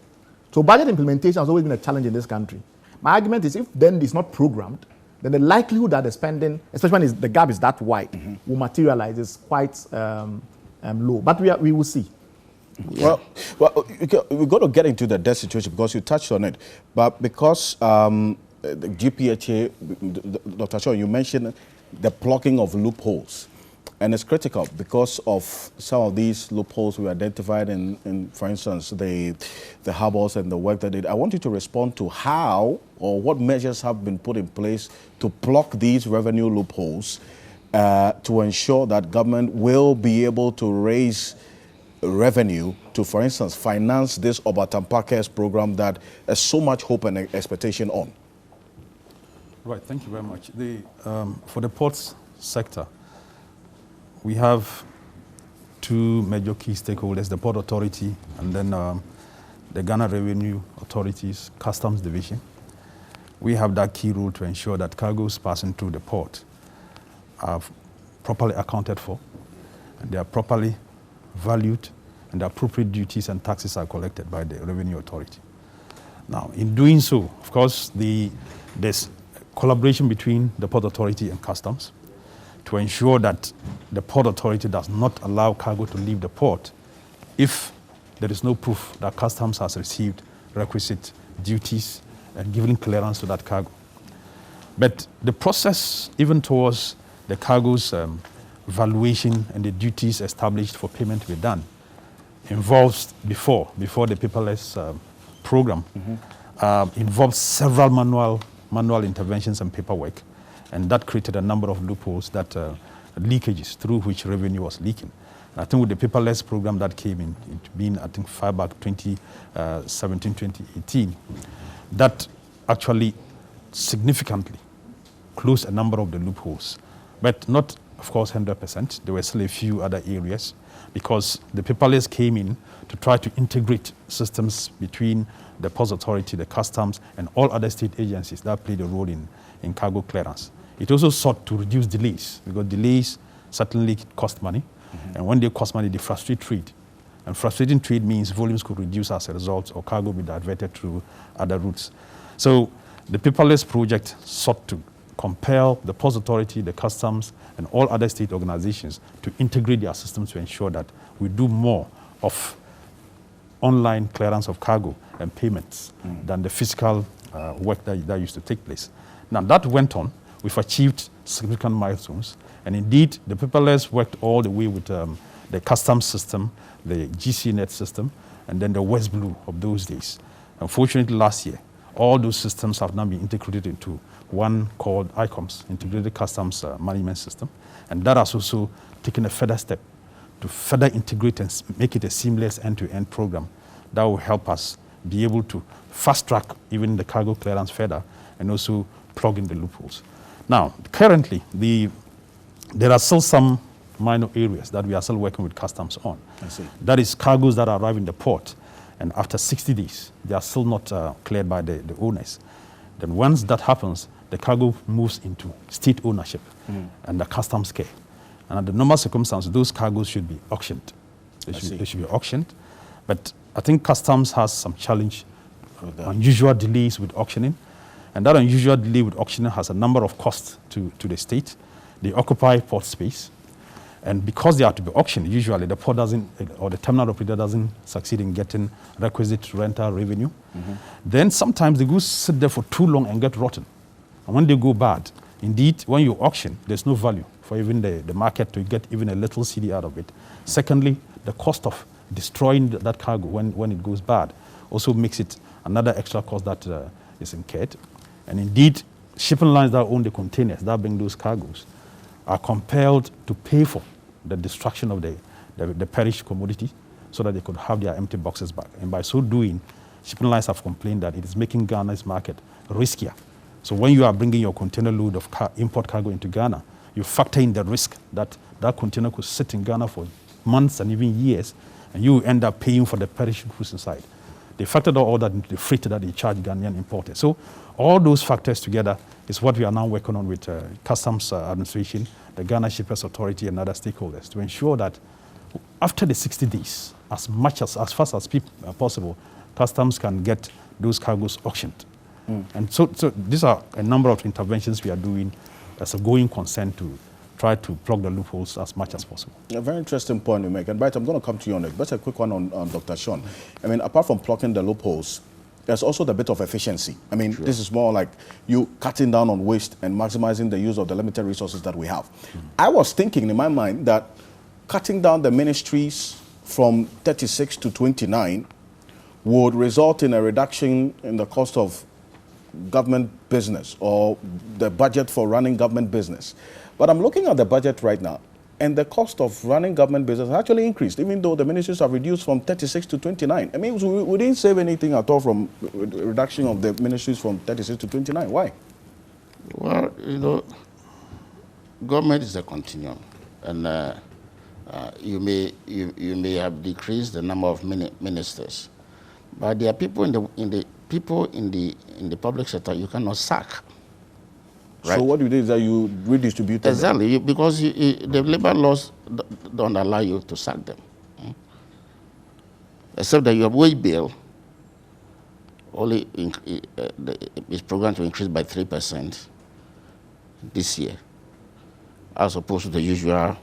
So budget implementation has always been a challenge in this country. My argument is if then it's not programmed, then the likelihood that the spending, especially when the gap is that wide, will materialize is quite low. But we will see. Well, we're going to get into the debt situation because you touched on it. But because the GPHA, Dr. Shaw, you mentioned the plugging of loopholes. And it's critical because of some of these loopholes we identified in for instance, the harbors and the work that they did. I want you to respond to how or what measures have been put in place to plug these revenue loopholes to ensure that government will be able to raise revenue to, for instance, finance this Obatampakes program that has so much hope and expectation on. Right, thank you very much. For the ports sector, we have two major key stakeholders, the Port Authority and then the Ghana Revenue Authority's Customs Division. We have that key role to ensure that cargoes passing through the port are properly accounted for, and they are properly valued, and the appropriate duties and taxes are collected by the Revenue Authority. Now, in doing so, of course, there's collaboration between the Port Authority and Customs to ensure that the Port Authority does not allow cargo to leave the port if there is no proof that Customs has received requisite duties and given clearance to that cargo. But the process, even towards the cargo's valuation and the duties established for payment to be done, involves, before the paperless program, involves several manual interventions and paperwork. And that created a number of loopholes, leakages through which revenue was leaking. And I think with the paperless program that came in, it being, I think, far back 2017, 2018, that actually significantly closed a number of the loopholes. But not, of course, 100%. There were still a few other areas because the paperless came in to try to integrate systems between the Ports Authority, the Customs, and all other state agencies that played a role in cargo clearance. It also sought to reduce delays, because delays certainly cost money. And when they cost money, they frustrate trade. And frustrating trade means volumes could reduce as a result, or cargo be diverted through other routes. So the paperless project sought to compel the Ports Authority, the Customs, and all other state organizations to integrate their systems to ensure that we do more of online clearance of cargo and payments than the physical work that used to take place. Now, that went on. We've achieved significant milestones. And indeed, the paperless worked all the way with the customs system, the GCNet system, and then the West Blue of those days. Unfortunately, last year, all those systems have now been integrated into one called ICOMS, Integrated Customs Management System. And that has also taken a further step to further integrate and make it a seamless end-to-end program that will help us be able to fast-track even the cargo clearance further and also plug in the loopholes. Now, currently, there are still some minor areas that we are still working with customs on. I see. That is cargoes that arrive in the port, and after 60 days, they are still not cleared by the owners. Then once that happens, the cargo moves into state ownership and the customs care. And under normal circumstances, those cargoes should be auctioned. They should be auctioned. But I think customs has some challenge, unusual delays with auctioning. And that unusual delay with auctioning has a number of costs to the state. They occupy port space. And because they are to be auctioned, usually the port doesn't, or the terminal operator doesn't succeed in getting requisite rental revenue. Then sometimes the goods sit there for too long and get rotten. And when they go bad, indeed, when you auction, there's no value for even the market to get even a little CD out of it. Secondly, the cost of destroying that cargo when it goes bad also makes it another extra cost that is incurred. And indeed, shipping lines that own the containers that bring those cargoes are compelled to pay for the destruction of the perished commodity so that they could have their empty boxes back. And by so doing, shipping lines have complained that it is making Ghana's market riskier. So when you are bringing your container load of import cargo into Ghana, you factor in the risk that that container could sit in Ghana for months and even years, and you end up paying for the perished goods inside. They factored all that into the freight that they charge Ghanaian importers. So all those factors together is what we are now working on with Customs Administration, the Ghana Shippers Authority, and other stakeholders to ensure that after the 60 days, as fast as possible, Customs can get those cargoes auctioned. And so these are a number of interventions we are doing as a going concern to try to plug the loopholes as much as possible. A very interesting point you make. And Bright, I'm going to come to you on it. But a quick one on Dr. Sean. I mean, apart from plugging the loopholes, there's also the bit of efficiency. I mean, this is more like you cutting down on waste and maximizing the use of the limited resources that we have. I was thinking in my mind that cutting down the ministries from 36 to 29 would result in a reduction in the cost of government business or the budget for running government business. But I'm looking at the budget right now, and the cost of running government business has actually increased, even though the ministries have reduced from 36 to 29. I mean, we didn't save anything at all from reduction of the ministries from 36 to 29. Why? Well, you know, government is a continuum, and you may have decreased the number of ministers, but there are people in the public sector you cannot sack. Right? So what you do is that you redistribute them. Exactly, because the labor laws don't allow you to sack them. Except that your wage bill only is programmed to increase by 3% this year, as opposed to the usual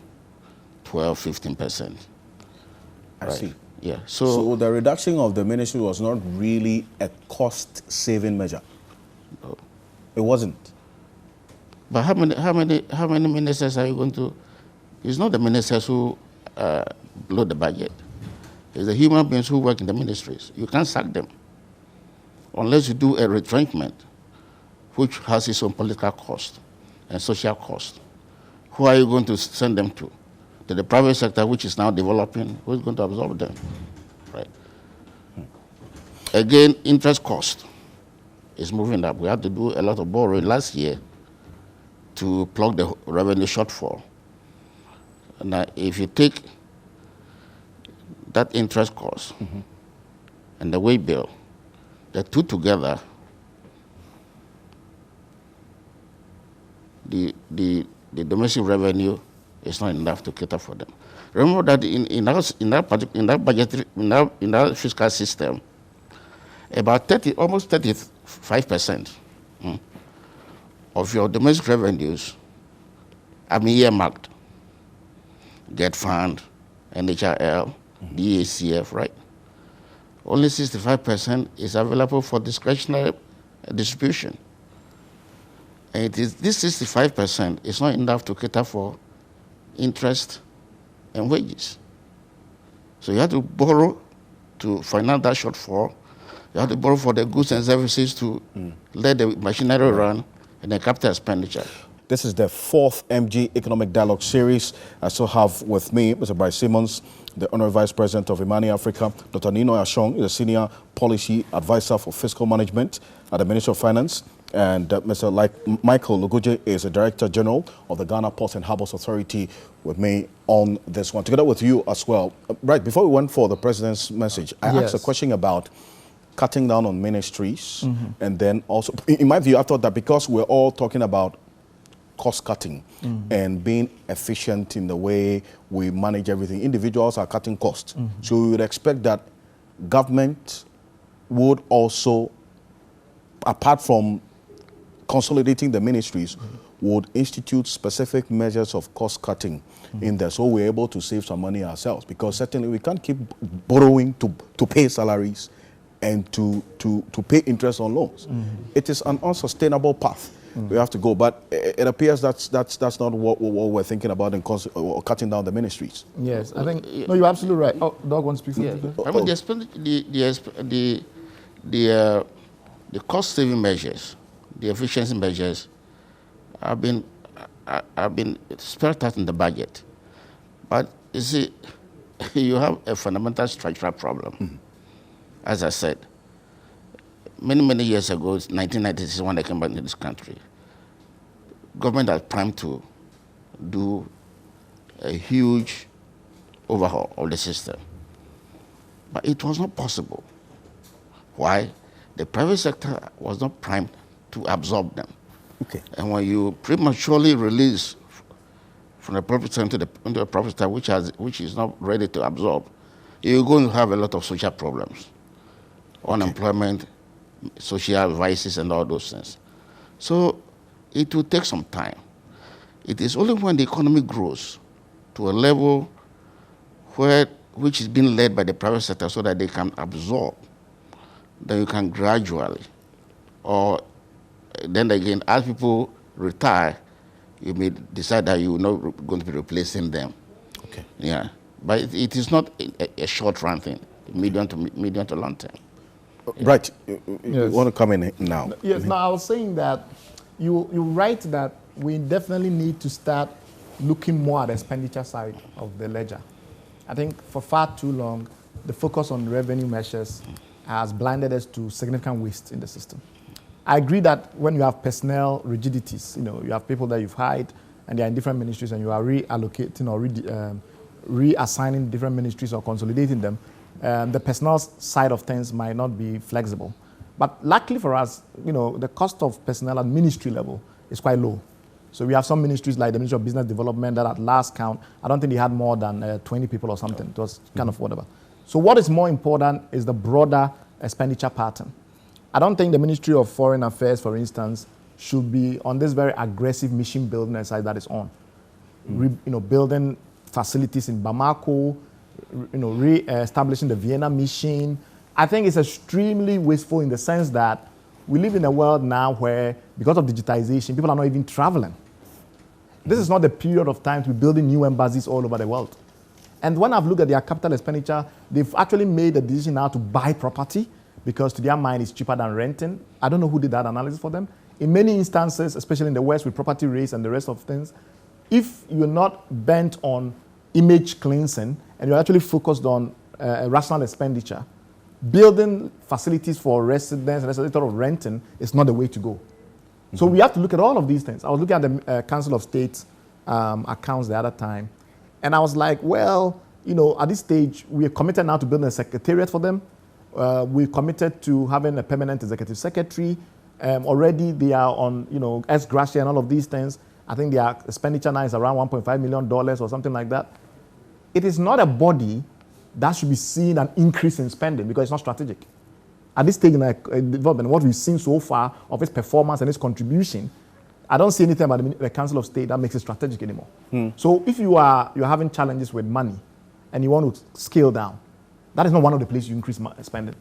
12-15%. I see. Yeah. So the reduction of the ministry was not really a cost-saving measure. No. It wasn't. But how many ministers are you going to? It's not the ministers who blow the budget. It's the human beings who work in the ministries. You can't sack them unless you do a retrenchment, which has its own political cost and social cost. Who are you going to send them to? To the private sector, which is now developing. Who is going to absorb them? Right. Again, interest cost is moving up. We had to do a lot of borrowing last year to plug the revenue shortfall. Now, if you take that interest cost and the wage bill, the two together, the domestic revenue is not enough to cater for them. Remember that in our fiscal system, about almost 35% of your domestic revenues are earmarked. Get Fund, NHRL, DACF, right? Only 65% is available for discretionary distribution. And this 65% is not enough to cater for interest and wages. So you have to borrow to finance that shortfall. You have to borrow for the goods and services to let the machinery run. in the capital expenditure. This is the 4th MG Economic Dialogue Series. I still have with me Mr. Bryce Simmons, the Honorary Vice President of Imani Africa. Dr. Nino Ashong is a Senior Policy Advisor for Fiscal Management at the Ministry of Finance. And Mr. Michael Luguje is the Director General of the Ghana Ports and Harbours Authority with me on this one, together with you as well. Right, before we went for the President's message, I asked a question about cutting down on ministries. And then also, in my view, I thought that because we're all talking about cost cutting and being efficient in the way we manage everything, individuals are cutting costs. So we would expect that government would also, apart from consolidating the ministries, would institute specific measures of cost cutting in there, so we're able to save some money ourselves, because certainly we can't keep borrowing to pay salaries and to pay interest on loans. It is an unsustainable path we have to go, but it appears that's not what we're thinking about in cutting down the ministries. Yes, I think, no, you're absolutely right. Oh, Doug wants to speak. Yeah. I mean, the cost-saving measures, the efficiency measures, have been spelled out in the budget. But you see, you have a fundamental structural problem. As I said, many years ago, 1996, when I came back to this country, government had planned to do a huge overhaul of the system. But it was not possible. Why? The private sector was not primed to absorb them. Okay. And when you prematurely release from the private sector into the private sector, which is not ready to absorb, you're going to have a lot of social problems. Unemployment, social vices, and all those things. So it will take some time. It is only when the economy grows to a level which is being led by the private sector so that they can absorb, then you can gradually, or then again, as people retire, you may decide that you're not going to be replacing them. Okay. Yeah, but it is not a short-run thing, medium to long term. Right. You want to come in now? Yes, no, I was saying that you're right that we definitely need to start looking more at the expenditure side of the ledger. I think for far too long, the focus on revenue measures has blinded us to significant waste in the system. I agree that when you have personnel rigidities, you have people that you've hired and they're in different ministries and you are reallocating or reassigning different ministries or consolidating them, the personnel side of things might not be flexible. But luckily for us, the cost of personnel at ministry level is quite low. So we have some ministries like the Ministry of Business Development that at last count, I don't think they had more than 20 people or something. It was kind of whatever. So what is more important is the broader expenditure pattern. I don't think the Ministry of Foreign Affairs, for instance, should be on this very aggressive mission building exercise that is on. Building facilities in Bamako, re-establishing the Vienna mission. I think it's extremely wasteful in the sense that we live in a world now where, because of digitization, people are not even traveling. This is not the period of time to be building new embassies all over the world. And when I've looked at their capital expenditure, they've actually made a decision now to buy property because to their mind it's cheaper than renting. I don't know who did that analysis for them. In many instances, especially in the West with property rates and the rest of things, if you're not bent on image cleansing and you're actually focused on rational expenditure, building facilities for residents instead of renting is not the way to go. So we have to look at all of these things. I was looking at the Council of State accounts the other time, and I was like, well, at this stage, we are committed now to building a secretariat for them. We're committed to having a permanent executive secretary. Already they are on, ex gratia and all of these things. I think their expenditure now is around $1.5 million or something like that. It is not a body that should be seen an increase in spending because it's not strategic. At this stage in development, what we've seen so far of its performance and its contribution, I don't see anything about the Council of State that makes it strategic anymore. So if you're having challenges with money and you want to scale down, that is not one of the places you increase spending.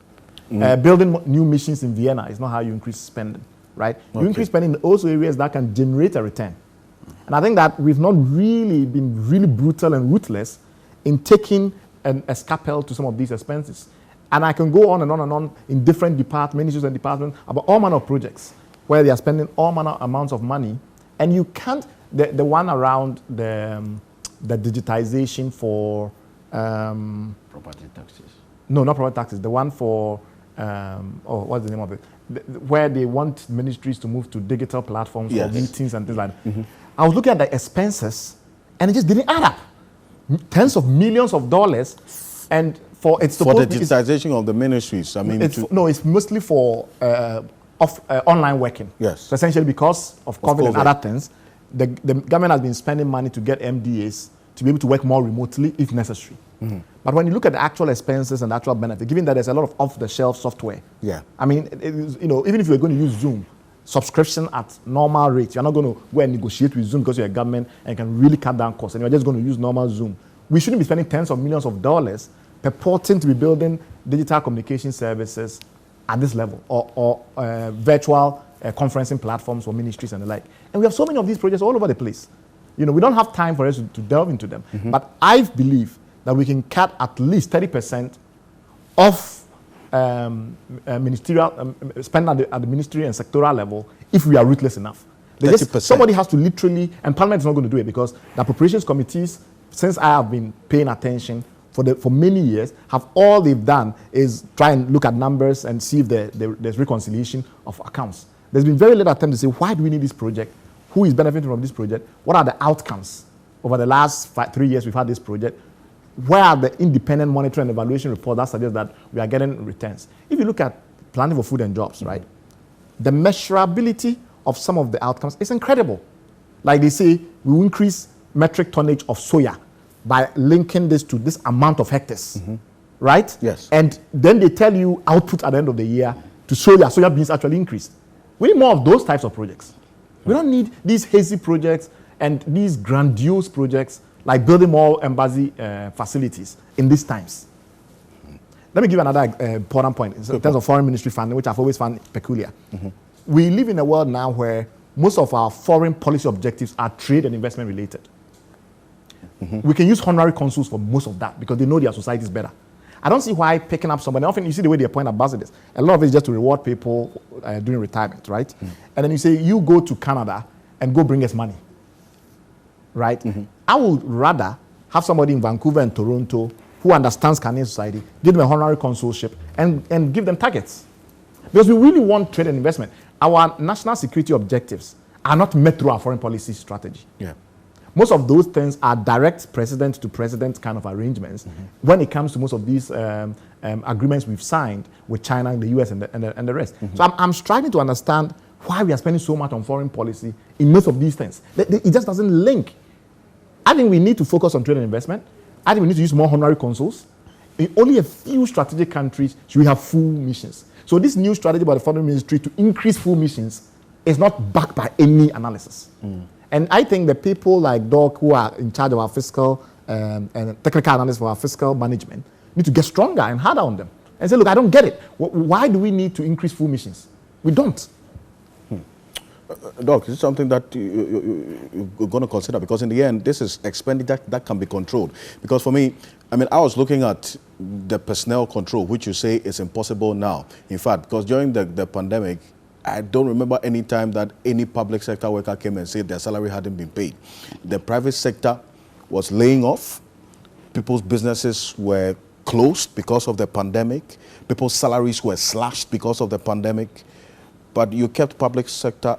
Building new missions in Vienna is not how you increase spending, right? You increase spending in those areas that can generate a return. And I think that we've not really been really brutal and ruthless in taking a scalpel to some of these expenses. And I can go on and on and on in different ministries and departments about all manner of projects. where they are spending all manner amounts of money, and you can't, the one around the digitization for... Property taxes. No, not property taxes. The one for, what's the name of it? Where they want ministries to move to digital platforms for meetings and things like that. I was looking at the expenses, and it just didn't add up. Tens of millions of dollars, and for it's for the digitization of the ministries. I mean, it's mostly for online working. Yes. So essentially, because of COVID and other things, the government has been spending money to get MDAs to be able to work more remotely if necessary. But when you look at the actual expenses and the actual benefit, given that there's a lot of off-the-shelf software, I mean, even if you're going to use Zoom, subscription at normal rates, you're not going to go and negotiate with Zoom because you're a government and can really cut down costs, and you're just going to use normal Zoom. We shouldn't be spending tens of millions of dollars purporting to be building digital communication services at this level, or virtual conferencing platforms for ministries and the like. And we have so many of these projects all over the place. We don't have time for us to delve into them. But I believe that we can cut at least 30% of ministerial spend at the ministry and sectoral level if we are ruthless enough. Somebody has to literally, and Parliament is not going to do it because the appropriations committees, since I have been paying attention for many years, have all they've done is try and look at numbers and see if there's reconciliation of accounts. There's been very little attempt to say, why do we need this project? Who is benefiting from this project? What are the outcomes over the last 3 years we've had this project? Where are the independent monitoring and evaluation reports that suggest that we are getting returns? If you look at planning for food and jobs, right, the measurability of some of the outcomes is incredible. Like they say, we will increase metric tonnage of soya by linking this to this amount of hectares, right? Yes. And then they tell you output at the end of the year to soya beans actually increased. We need more of those types of projects. We don't need these hazy projects and these grandiose projects like building more embassy facilities in these times. Let me give another important point in terms of foreign ministry funding, which I've always found peculiar. We live in a world now where most of our foreign policy objectives are trade and investment related. We can use honorary consuls for most of that because they know their society is better. I don't see why picking up somebody, often you see the way they appoint ambassadors. A lot of it is just to reward people during retirement, right? And then you say, you go to Canada and go bring us money, right? I would rather have somebody in Vancouver and Toronto who understands Canadian society, give them a honorary consulship, and give them targets. Because we really want trade and investment. Our national security objectives are not met through our foreign policy strategy. Most of those things are direct president-to-president kind of arrangements when it comes to most of these agreements we've signed with China, the US, and the rest. So I'm striving to understand why we are spending so much on foreign policy in most of these things. It just doesn't link. I think we need to focus on trade and investment. I think we need to use more honorary consuls. In only a few strategic countries should we have full missions. So this new strategy by the foreign ministry to increase full missions is not backed by any analysis. And I think the people like Doc who are in charge of our fiscal and technical analysts for our fiscal management need to get stronger and harder on them and say, look, I don't get it. Why do we need to increase full missions? We don't. Doc, is it something that you're going to consider? Because in the end, this is expenditure that can be controlled. Because for me, I mean, I was looking at the personnel control, which you say is impossible now. In fact, because during the pandemic, I don't remember any time that any public sector worker came and said their salary hadn't been paid. The private sector was laying off. People's businesses were closed because of the pandemic. People's salaries were slashed because of the pandemic. But you kept public sector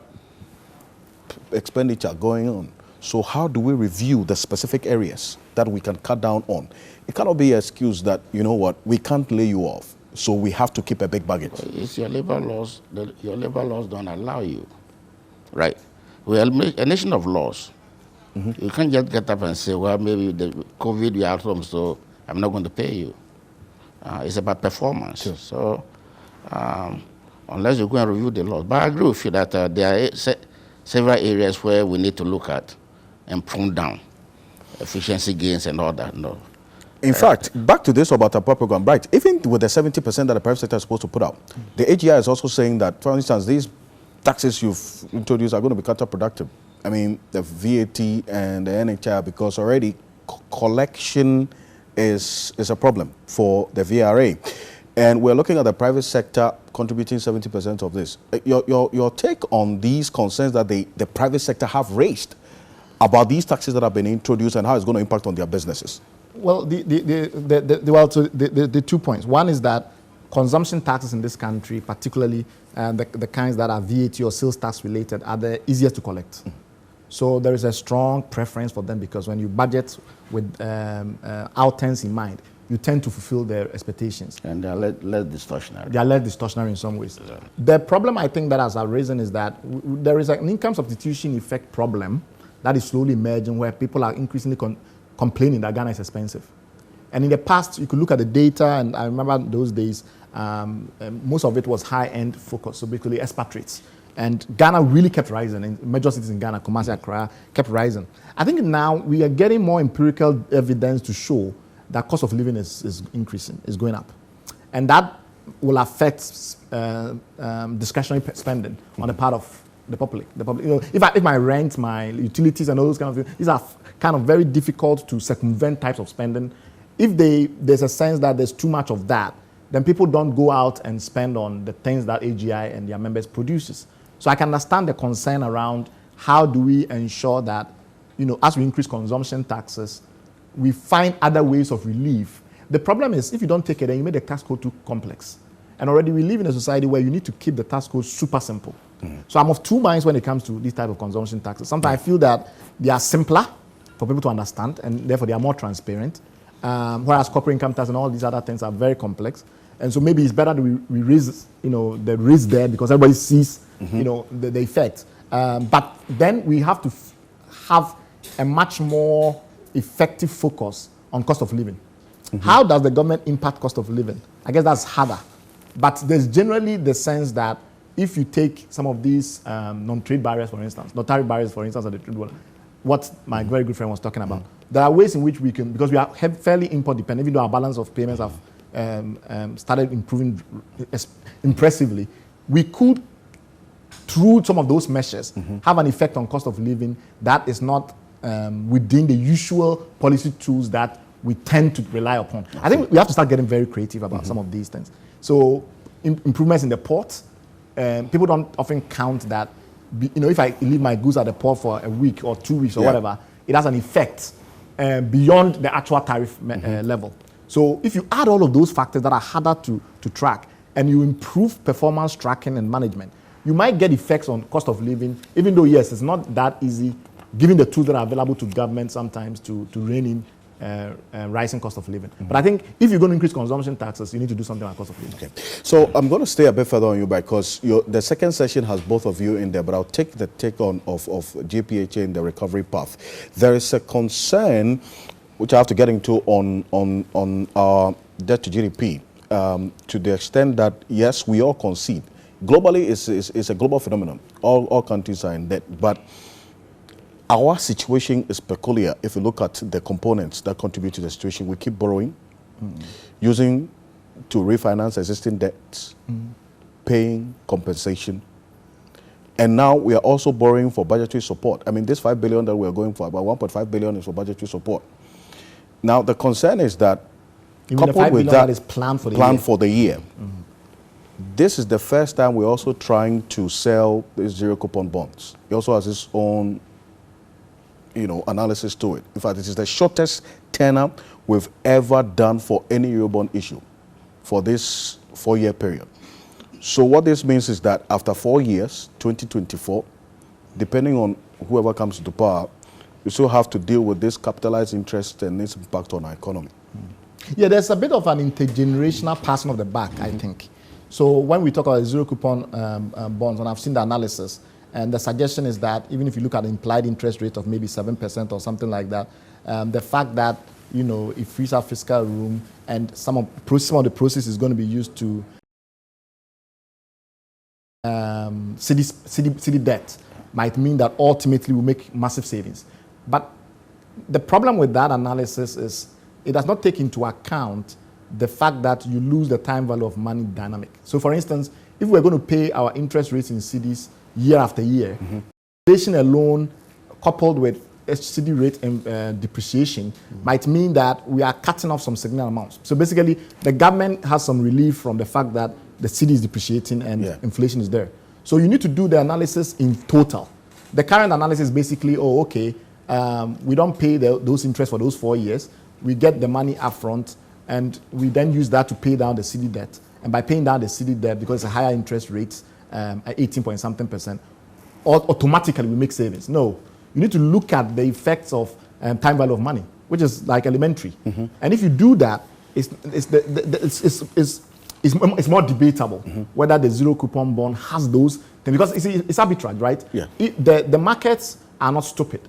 expenditure going on. So how do we review the specific areas that we can cut down on? It cannot be an excuse that, you know what, we can't lay you off, so we have to keep a big budget. It's your labor laws. Your labor laws don't allow you, right? We are a nation of laws. You can't just get up and say, well, maybe the COVID we are at home, so I'm not going to pay you. It's about performance. Sure. So unless you go and review the laws. But I agree with you that there are several areas where we need to look at and prune down efficiency gains and all that. No. In fact, back to this about our program, right? Even with the 70% that the private sector is supposed to put out, the AGI is also saying that, for instance, these taxes you've introduced are going to be counterproductive. I mean, the VAT and the NHI, because already collection is a problem for the VRA. And we're looking at the private sector contributing 70% of this. Your take on these concerns that the private sector have raised about these taxes that have been introduced and how it's going to impact on their businesses? Well, the 2 points. One is that consumption taxes in this country, particularly the kinds that are VAT or sales tax related, are the easiest to collect. So there is a strong preference for them because when you budget with outturns in mind, you tend to fulfill their expectations. And they are less distortionary. They are less distortionary in some ways. Yeah. The problem I think that has arisen is that there is an income substitution effect problem that is slowly emerging where people are increasingly complaining that Ghana is expensive. And in the past, you could look at the data, and I remember those days, most of it was high-end focus, so basically expatriates. And Ghana really kept rising, and major cities in Ghana, Kumasi, Accra, kept rising. I think now we are getting more empirical evidence to show that cost of living is increasing, is going up. And that will affect discretionary spending on the part of the public. You know, if my rent, my utilities, and all those kind of things, these are kind of very difficult to circumvent types of spending. If there's a sense that there's too much of that, then people don't go out and spend on the things that AGI and their members produces. So I can understand the concern around how do we ensure that, you know, as we increase consumption taxes, we find other ways of relief. The problem is if you don't take it, then you make the tax code too complex. And already we live in a society where you need to keep the tax code super simple. So I'm of two minds when it comes to these type of consumption taxes. Sometimes I feel that they are simpler for people to understand, and therefore they are more transparent. Whereas corporate income tax and all these other things are very complex. And so maybe it's better that we raise, you know, the risk there because everybody sees, you know, the effect. But then we have to have a much more effective focus on cost of living. How does the government impact cost of living? I guess that's harder. But there's generally the sense that if you take some of these non-trade barriers, for instance, non-tariff barriers, for instance, at the trade world, what my very good friend was talking about, there are ways in which we can, because we are fairly import dependent, even though our balance of payments have started improving impressively, we could, through some of those measures, have an effect on cost of living that is not within the usual policy tools that we tend to rely upon. I think we have to start getting very creative about some of these things. So improvements in the port, people don't often count that, you know, if I leave my goods at the port for a week or 2 weeks or whatever, it has an effect beyond the actual tariff level. So if you add all of those factors that are harder to track and you improve performance tracking and management, you might get effects on cost of living, even though, yes, it's not that easy, given the tools that are available to government sometimes to rein in rising cost of living. But I think if you're going to increase consumption taxes, you need to do something like cost of living. Okay. So I'm going to stay a bit further on you because the second session has both of you in there, but I'll take the take on of JPHA in the recovery path. There is a concern, which I have to get into on our debt to GDP, to the extent that, yes, we all concede. Globally, it's a global phenomenon. All countries are in debt, but our situation is peculiar. If you look at the components that contribute to the situation, we keep borrowing, using to refinance existing debts, paying compensation, and now we are also borrowing for budgetary support. I mean, this 5 billion that we are going for, about 1.5 billion is for budgetary support. Now, the concern is that, coupled with that, is planned for the year. This is the first time we're also trying to sell these zero coupon bonds. It also has its own, you know, analysis to it. In fact, this is the shortest tenor we've ever done for any Eurobond issue for this 4-year period. So what this means is that after 4 years, 2024, depending on whoever comes to power, you still have to deal with this capitalized interest and its impact on our economy. Yeah, there's a bit of an intergenerational passing of the back, I think. So when we talk about zero coupon bonds, and I've seen the analysis, and the suggestion is that even if you look at the implied interest rate of maybe 7% or something like that, the fact that, you know, it frees up fiscal room and some of the process is going to be used to city debt might mean that ultimately we'll make massive savings. But the problem with that analysis is it does not take into account the fact that you lose the time value of money dynamic. So for instance, if we're going to pay our interest rates in cities year after year, inflation alone coupled with cedi rate depreciation might mean that we are cutting off some significant amounts. So basically, the government has some relief from the fact that the cedi is depreciating and inflation is there. So you need to do the analysis in total. The current analysis is basically, oh, okay, we don't pay those interest for those 4 years. We get the money up front, and we then use that to pay down the cedi debt. And by paying down the cedi debt, because it's a higher interest rate, at 18-point-something%, automatically we make savings. No, you need to look at the effects of time value of money, which is like elementary. And if you do that, it's more debatable whether the zero coupon bond has those things, because it's arbitrage, right? Yeah. The markets are not stupid.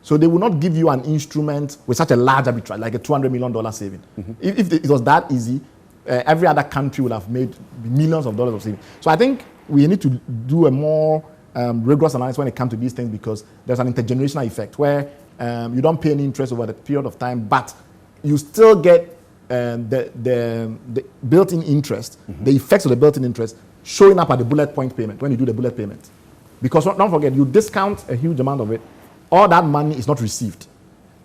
So they will not give you an instrument with such a large arbitrage, like a $200 million saving. If it was that easy, every other country would have made millions of dollars of saving. So I think we need to do a more rigorous analysis when it comes to these things, because there's an intergenerational effect where you don't pay any interest over the period of time, but you still get the built-in interest, the effects of the built-in interest showing up at the bullet point payment when you do the bullet payment. Because don't forget, you discount a huge amount of it, all that money is not received,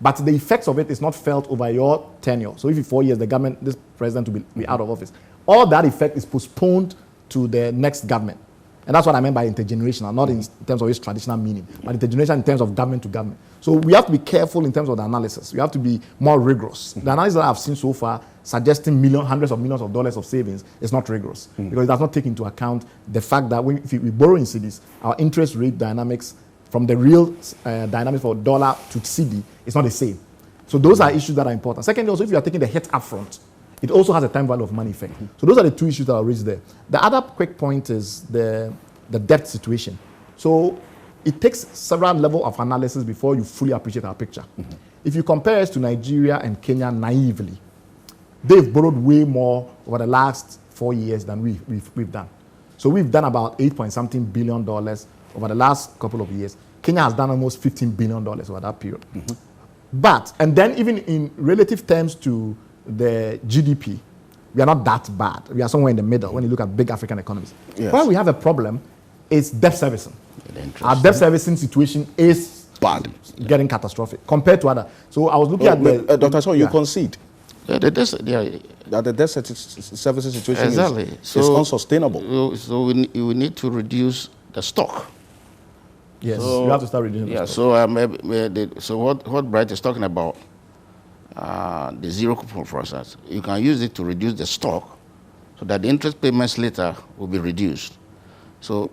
but the effects of it is not felt over your tenure. So if in 4 years the government, this president will be out of office, all that effect is postponed to the next government. And that's what I meant by intergenerational, not in terms of its traditional meaning, but intergenerational in terms of government to government. So we have to be careful in terms of the analysis. We have to be more rigorous. The analysis that I've seen so far suggesting hundreds of millions of dollars of savings is not rigorous, because it does not take into account the fact that if we borrow in cedis, our interest rate dynamics from the real dynamics for dollar to cedi is not the same. So those are issues that are important. Secondly, also, if you are taking the hit up front, it also has a time value of money effect. So those are the two issues that I'll raise there. The other quick point is the debt situation. So it takes several levels of analysis before you fully appreciate our picture. If you compare us to Nigeria and Kenya naively, they've borrowed way more over the last 4 years than we've done. So we've done about $8-point-something billion over the last couple of years. Kenya has done almost $15 billion over that period. But, and then even in relative terms to the GDP, we are not that bad. We are somewhere in the middle when you look at big African economies. Yes. Where we have a problem is debt servicing. Our debt servicing situation is bad, getting catastrophic compared to other. So I was looking at the... Dr. Shaw, you concede Yeah, that the debt servicing situation exactly. is unsustainable. So we need to reduce the stock. Yes, you have to start reducing the stock. So what Bright is talking about, the zero coupon process, you can use it to reduce the stock so that the interest payments later will be reduced. So,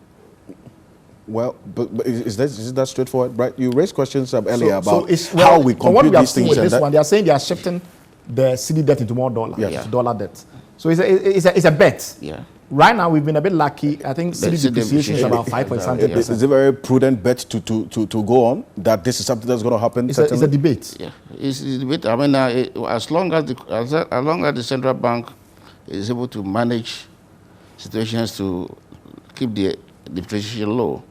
well, but is that straightforward, right? You raised questions earlier about it's, how we compute these things. With this one, they are saying they are shifting the cedi debt into more dollar, to dollar debt. So it's a bet. Yeah. Right now, we've been a bit lucky. I think cedi depreciation is about 5-point-something. Is it a very prudent bet to go on that this is something that's going to happen? It's a debate. Yeah, it's a debate. I mean, as long as the central bank is able to manage situations to keep the depreciation low,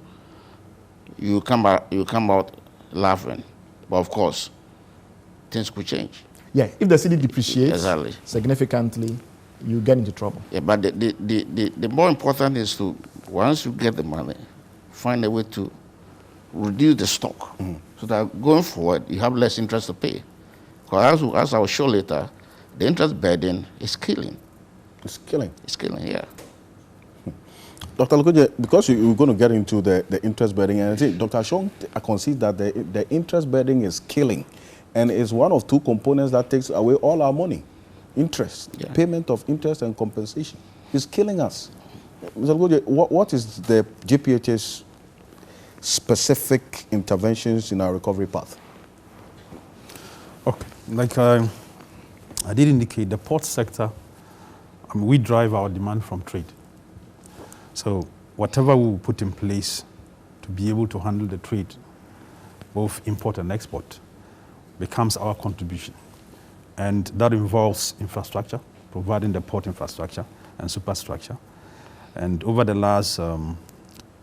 you come out laughing. But of course, things could change. Yeah, if the cedi depreciates Exactly. significantly, you get into trouble. Yeah, but the more important is to, once you get the money, find a way to reduce the stock so that going forward you have less interest to pay. Because as I will show later, the interest burden is killing. It's killing. It's killing, yeah. Dr. Lokoje, because you're going to get into the interest burden, and I think Dr. Shong concedes that the interest burden is killing, and it's one of two components that takes away all our money. Interest, payment of interest and compensation is killing us. Mr. Lokoje, what is the GPHA's specific interventions in our recovery path? Okay, like I did indicate, the port sector, we drive our demand from trade. So whatever we will put in place to be able to handle the trade, both import and export, becomes our contribution. And that involves infrastructure, providing the port infrastructure and superstructure. And over the last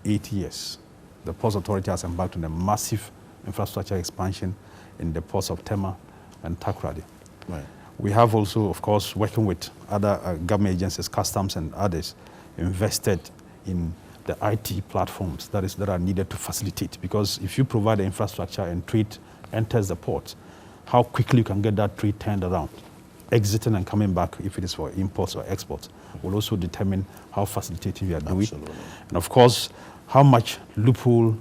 8 years, the Ports Authority has embarked on a massive infrastructure expansion in the ports of Tema and Takoradi. Right. We have also, of course, working with other government agencies, customs and others, invested in the IT platforms that are needed to facilitate. Because if you provide the infrastructure and trade enters the port, how quickly you can get that trade turned around, exiting and coming back if it is for imports or exports, will also determine how facilitating you are doing. Absolutely. And of course, how much loophole,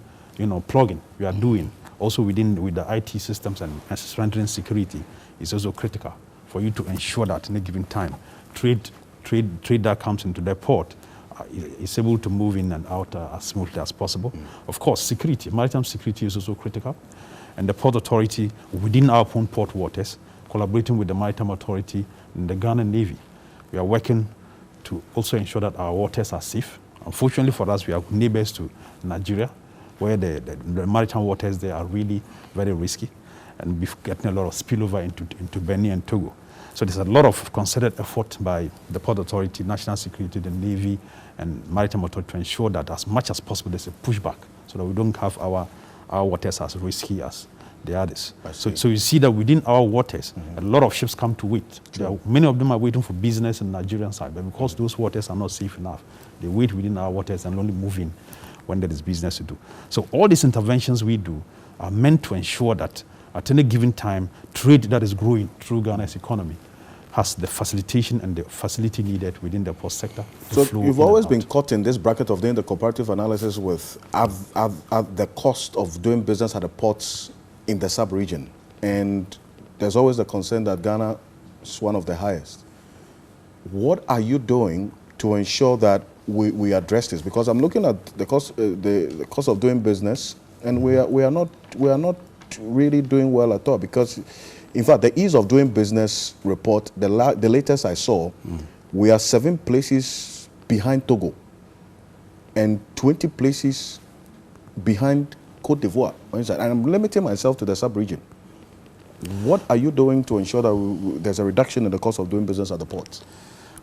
plugging you are doing, also with the IT systems and strengthening security is also critical for you to ensure that in a given time, trade that comes into the port is able to move in and out as smoothly as possible. Of course, security, maritime security is also critical. And the Port Authority, within our own port waters, collaborating with the Maritime Authority and the Ghana Navy, we are working to also ensure that our waters are safe. Unfortunately for us, we are neighbors to Nigeria, where the maritime waters there are really very risky, and we're getting a lot of spillover into Benin and Togo. So there's a lot of concerted effort by the Port Authority, National Security, the Navy, and Maritime Authority to ensure that as much as possible there's a pushback so that we don't have our waters as risky as the others. So you see that within our waters, a lot of ships come to wait. Many of them are waiting for business in the Nigerian side, but because those waters are not safe enough, they wait within our waters and only move in when there is business to do. So all these interventions we do are meant to ensure that at any given time, trade that is growing through Ghana's economy has the facilitation and the facility needed within the port sector. So you've always been caught in this bracket of doing the comparative analysis with the cost of doing business at the ports in the sub-region. And there's always the concern that Ghana is one of the highest. What are you doing to ensure that we address this? Because I'm looking at the cost of doing business, and we are not really doing well at all. Because, in fact, the ease of doing business report, the latest I saw, we are 7 places behind Togo and 20 places behind Côte d'Ivoire. And I'm limiting myself to the sub-region. What are you doing to ensure that there's a reduction in the cost of doing business at the ports?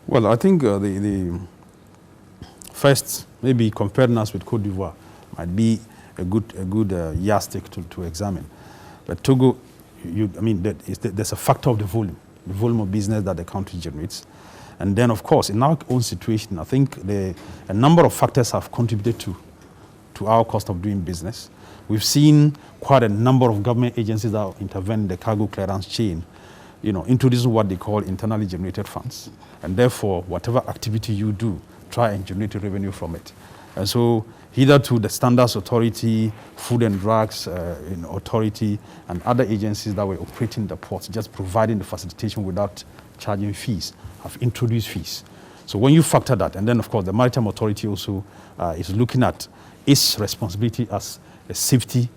Well, I think the first, maybe comparing us with Côte d'Ivoire might be a good yardstick to examine. But Togo, there's a factor of the volume of business that the country generates. And then, of course, in our own situation, I think a number of factors have contributed to our cost of doing business. We've seen quite a number of government agencies that intervene in the cargo clearance chain, introducing what they call internally generated funds. And therefore, whatever activity you do, try and generate revenue from it. And so, hitherto the Standards Authority, Food and Drugs Authority, and other agencies that were operating the ports, just providing the facilitation without charging fees, have introduced fees. So when you factor that, and then of course the Maritime Authority also is looking at its responsibility as a safety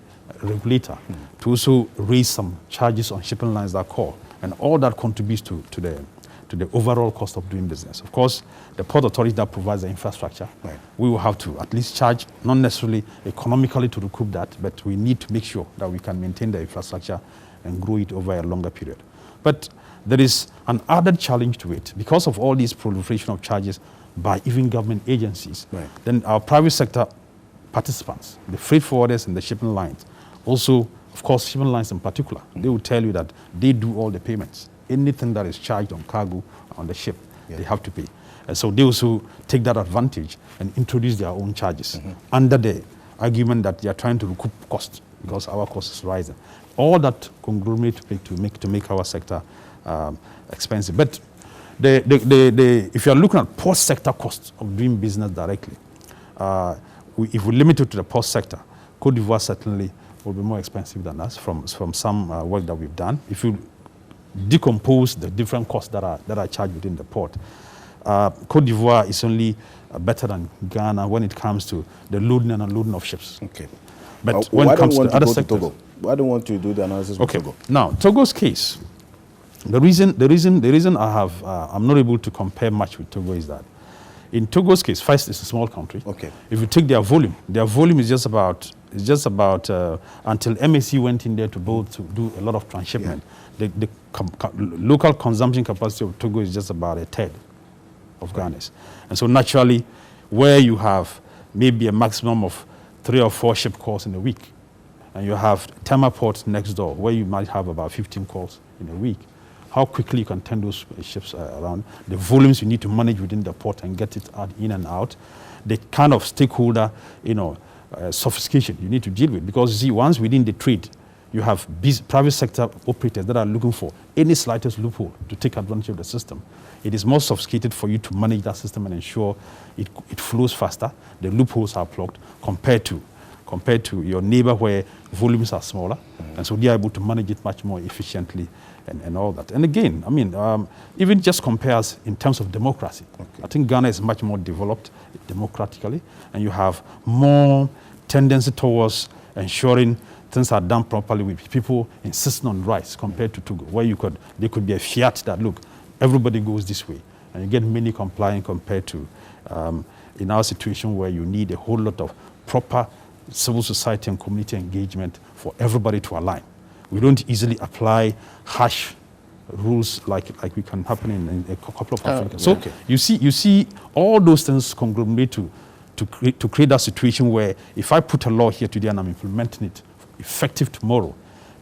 regulator to also raise some charges on shipping lines that call, and all that contributes to the overall cost of doing business. Of course, the Port Authority that provides the infrastructure, we will have to at least charge, not necessarily economically to recoup that, but we need to make sure that we can maintain the infrastructure and grow it over a longer period. But there is an added challenge to it. Because of all these proliferation of charges by even government agencies, then our private sector participants, the freight forwarders and the shipping lines, also, of course, shipping lines in particular, they will tell you that they do all the payments. Anything that is charged on cargo on the ship, they have to pay. And so they also take that advantage and introduce their own charges under the argument that they are trying to recoup cost because our cost is rising. All that conglomerate to make our sector expensive. But if you are looking at port sector costs of doing business directly, if we limit it to the port sector, Côte d'Ivoire certainly will be more expensive than us from some work that we've done. If you decompose the different costs that are charged within the port, Côte d'Ivoire is only better than Ghana when it comes to the loading and unloading of ships. Okay. But when it comes to the other sectors, why don't you want to do the analysis with Togo? Now, Togo's case, the reason I'm not able to compare much with Togo is that in Togo's case, first, it's a small country. Okay. If you take their volume is just about until MSC went in there to do a lot of transshipment. The local consumption capacity of Togo is just about a third of Ghana's. And so naturally, where you have maybe a maximum of 3 or 4 ship calls in a week, and you have Tema Port next door, where you might have about 15 calls in a week, how quickly you can turn those ships around, the volumes you need to manage within the port and get it in and out, the kind of stakeholder, sophistication you need to deal with. Because you see, once within the trade, You have private sector operators that are looking for any slightest loophole to take advantage of the system. It is more sophisticated for you to manage that system and ensure it flows faster, the loopholes are plugged, compared to your neighbor where volumes are smaller. And so they are able to manage it much more efficiently and all that. And again, I mean, even just compares in terms of democracy. I think Ghana is much more developed democratically, and you have more tendency towards ensuring things are done properly with people insisting on rights compared to Togo, where there could be a fiat that, look, everybody goes this way, and you get many complying compared to in our situation where you need a whole lot of proper civil society and community engagement for everybody to align. We don't easily apply harsh rules like we can happen in a couple of Africa. So you see all those things conglomerate to create that situation where if I put a law here today and I'm implementing it effective tomorrow,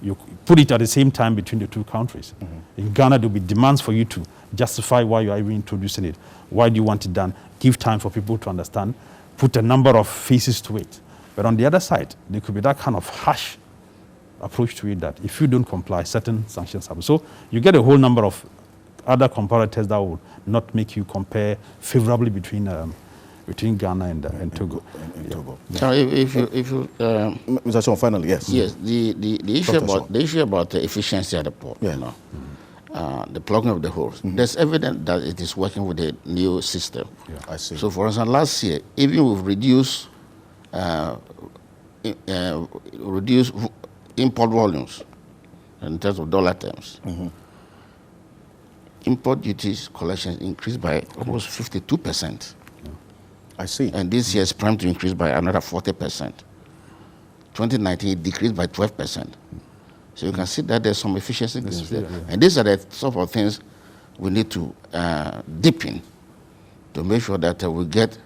you put it at the same time between the two countries. In Ghana, there will be demands for you to justify why you are even introducing it. Why do you want it done? Give time for people to understand. Put a number of faces to it. But on the other side, there could be that kind of harsh approach to it that if you don't comply, certain sanctions happen. So you get a whole number of other comparators that will not make you compare favorably between Ghana and Togo. Togo. So if you Mr. Chon, finally, yes. Yes, the issue about the efficiency at the port, you know, the plugging of the holes. There's evidence that it is working with the new system. I see. So, for instance, last year, even we've reduced import volumes in terms of dollar terms. Import duties collections increased by almost 52%. I see. And this year is primed to increase by another 40%. 2019, it decreased by 12%. So you can see that there's some efficiency gains there. And these are the sort of things we need to dip in to make sure that we get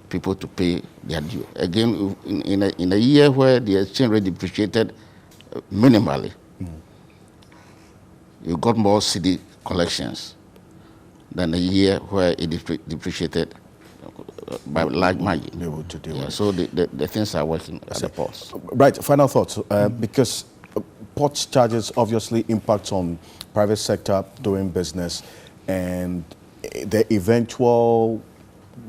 people to pay their due. Again, in a year where the exchange rate depreciated minimally, you got more CD collections than a year where it depreciated by large margin. Able to deal with. So the things are working at the ports. Right, final thoughts. Because ports charges obviously impacts on private sector doing business, and the eventual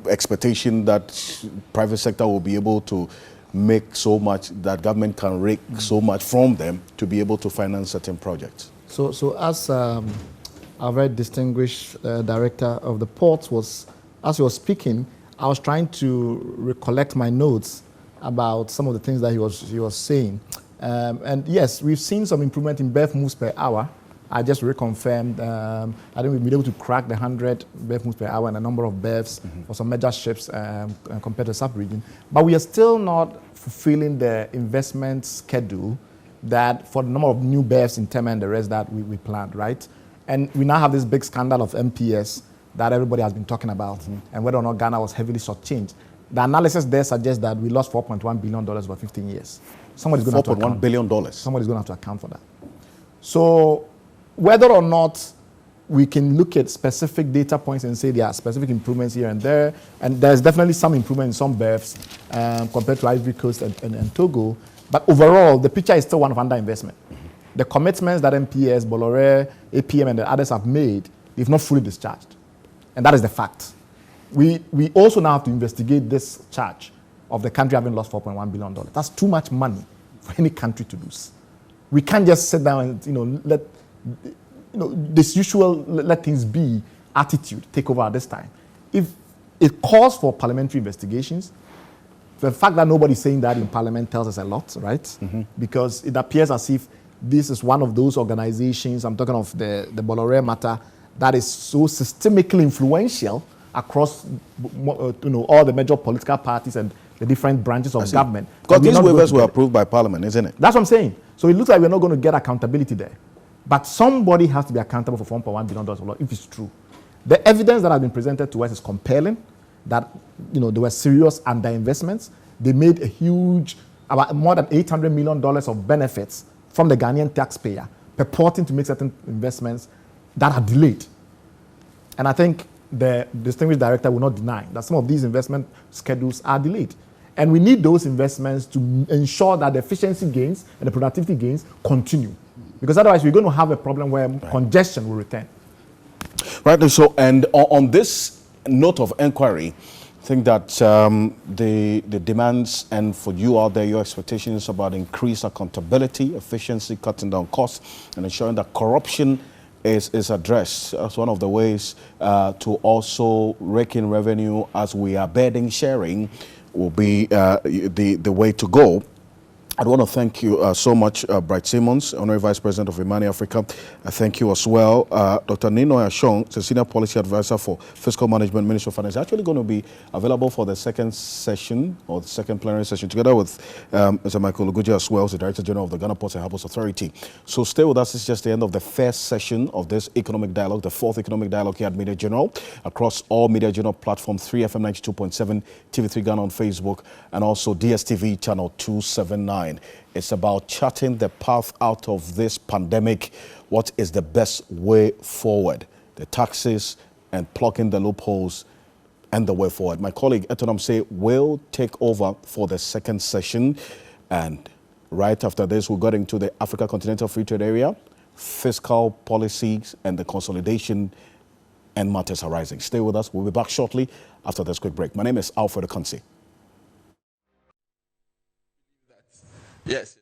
expectation that private sector will be able to make so much, that government can rake so much from them to be able to finance certain projects. So as our very distinguished director of the ports as he was speaking, I was trying to recollect my notes about some of the things that he was saying. And yes, we've seen some improvement in berth moves per hour. I just reconfirmed, I think we've been able to crack the 100 berth moves per hour and a number of berths for some major ships compared to the sub-region. But we are still not fulfilling the investment schedule that for the number of new berths in Tema and the rest that we planned, right? And we now have this big scandal of MPS that everybody has been talking about, and whether or not Ghana was heavily shortchanged. The analysis there suggests that we lost $4.1 billion over 15 years. Somebody's going to have to account. $4.1 billion. Somebody's going to have to account for that. So whether or not we can look at specific data points and say there are specific improvements here and there, and there's definitely some improvement in some berths compared to Ivory Coast and Togo, but overall, the picture is still one of underinvestment. The commitments that MPS, Bolloré, APM, and the others have made, they've not fully discharged. And that is the fact. We also now have to investigate this charge of the country having lost $4.1 billion. That's too much money for any country to lose. We can't just sit down and let this usual let things be attitude take over at this time. If it calls for parliamentary investigations, the fact that nobody's saying that in Parliament tells us a lot, right? Because it appears as if this is one of those organizations, I'm talking of the Bolloré matter, that is so systemically influential across all the major political parties and the different branches of government. Because these waivers were approved by Parliament, isn't it? That's what I'm saying. So it looks like we're not going to get accountability there. But somebody has to be accountable for $4.1 billion if it's true. The evidence that has been presented to us is compelling, that there were serious underinvestments. They made a huge, about more than $800 million of benefits from the Ghanaian taxpayer, purporting to make certain investments that are delayed. And I think the distinguished director will not deny that some of these investment schedules are delayed. And we need those investments to ensure that the efficiency gains and the productivity gains continue. Because otherwise we're going to have a problem where congestion will return. Right, so, and on this note of inquiry, I think that the demands and for you out there, your expectations about increased accountability, efficiency, cutting down costs, and ensuring that corruption is addressed as one of the ways to also rake in revenue as we are burden sharing will be the way to go. I want to thank you so much, Bright Simmons, Honorary Vice President of Imani Africa. I thank you as well. Dr. Nino Ashong, the Senior Policy Advisor for Fiscal Management, Ministry of Finance, is actually going to be available for the second session or the second plenary session, together with Mr. Michael Oguji as well, the Director General of the Ghana Ports and Harbours Authority. So stay with us. It's just the end of the first session of this economic dialogue, the fourth economic dialogue here at Media General, across all Media General platforms, 3FM 92.7, TV3 Ghana on Facebook, and also DSTV channel 279. It's about charting the path out of this pandemic. What is the best way forward? The taxes and plugging the loopholes and the way forward. My colleague Etonam Say will take over for the second session. And right after this, we'll get into the Africa Continental Free Trade Area, fiscal policies and the consolidation and matters arising. Stay with us. We'll be back shortly after this quick break. My name is Alfred Akansi. Yes.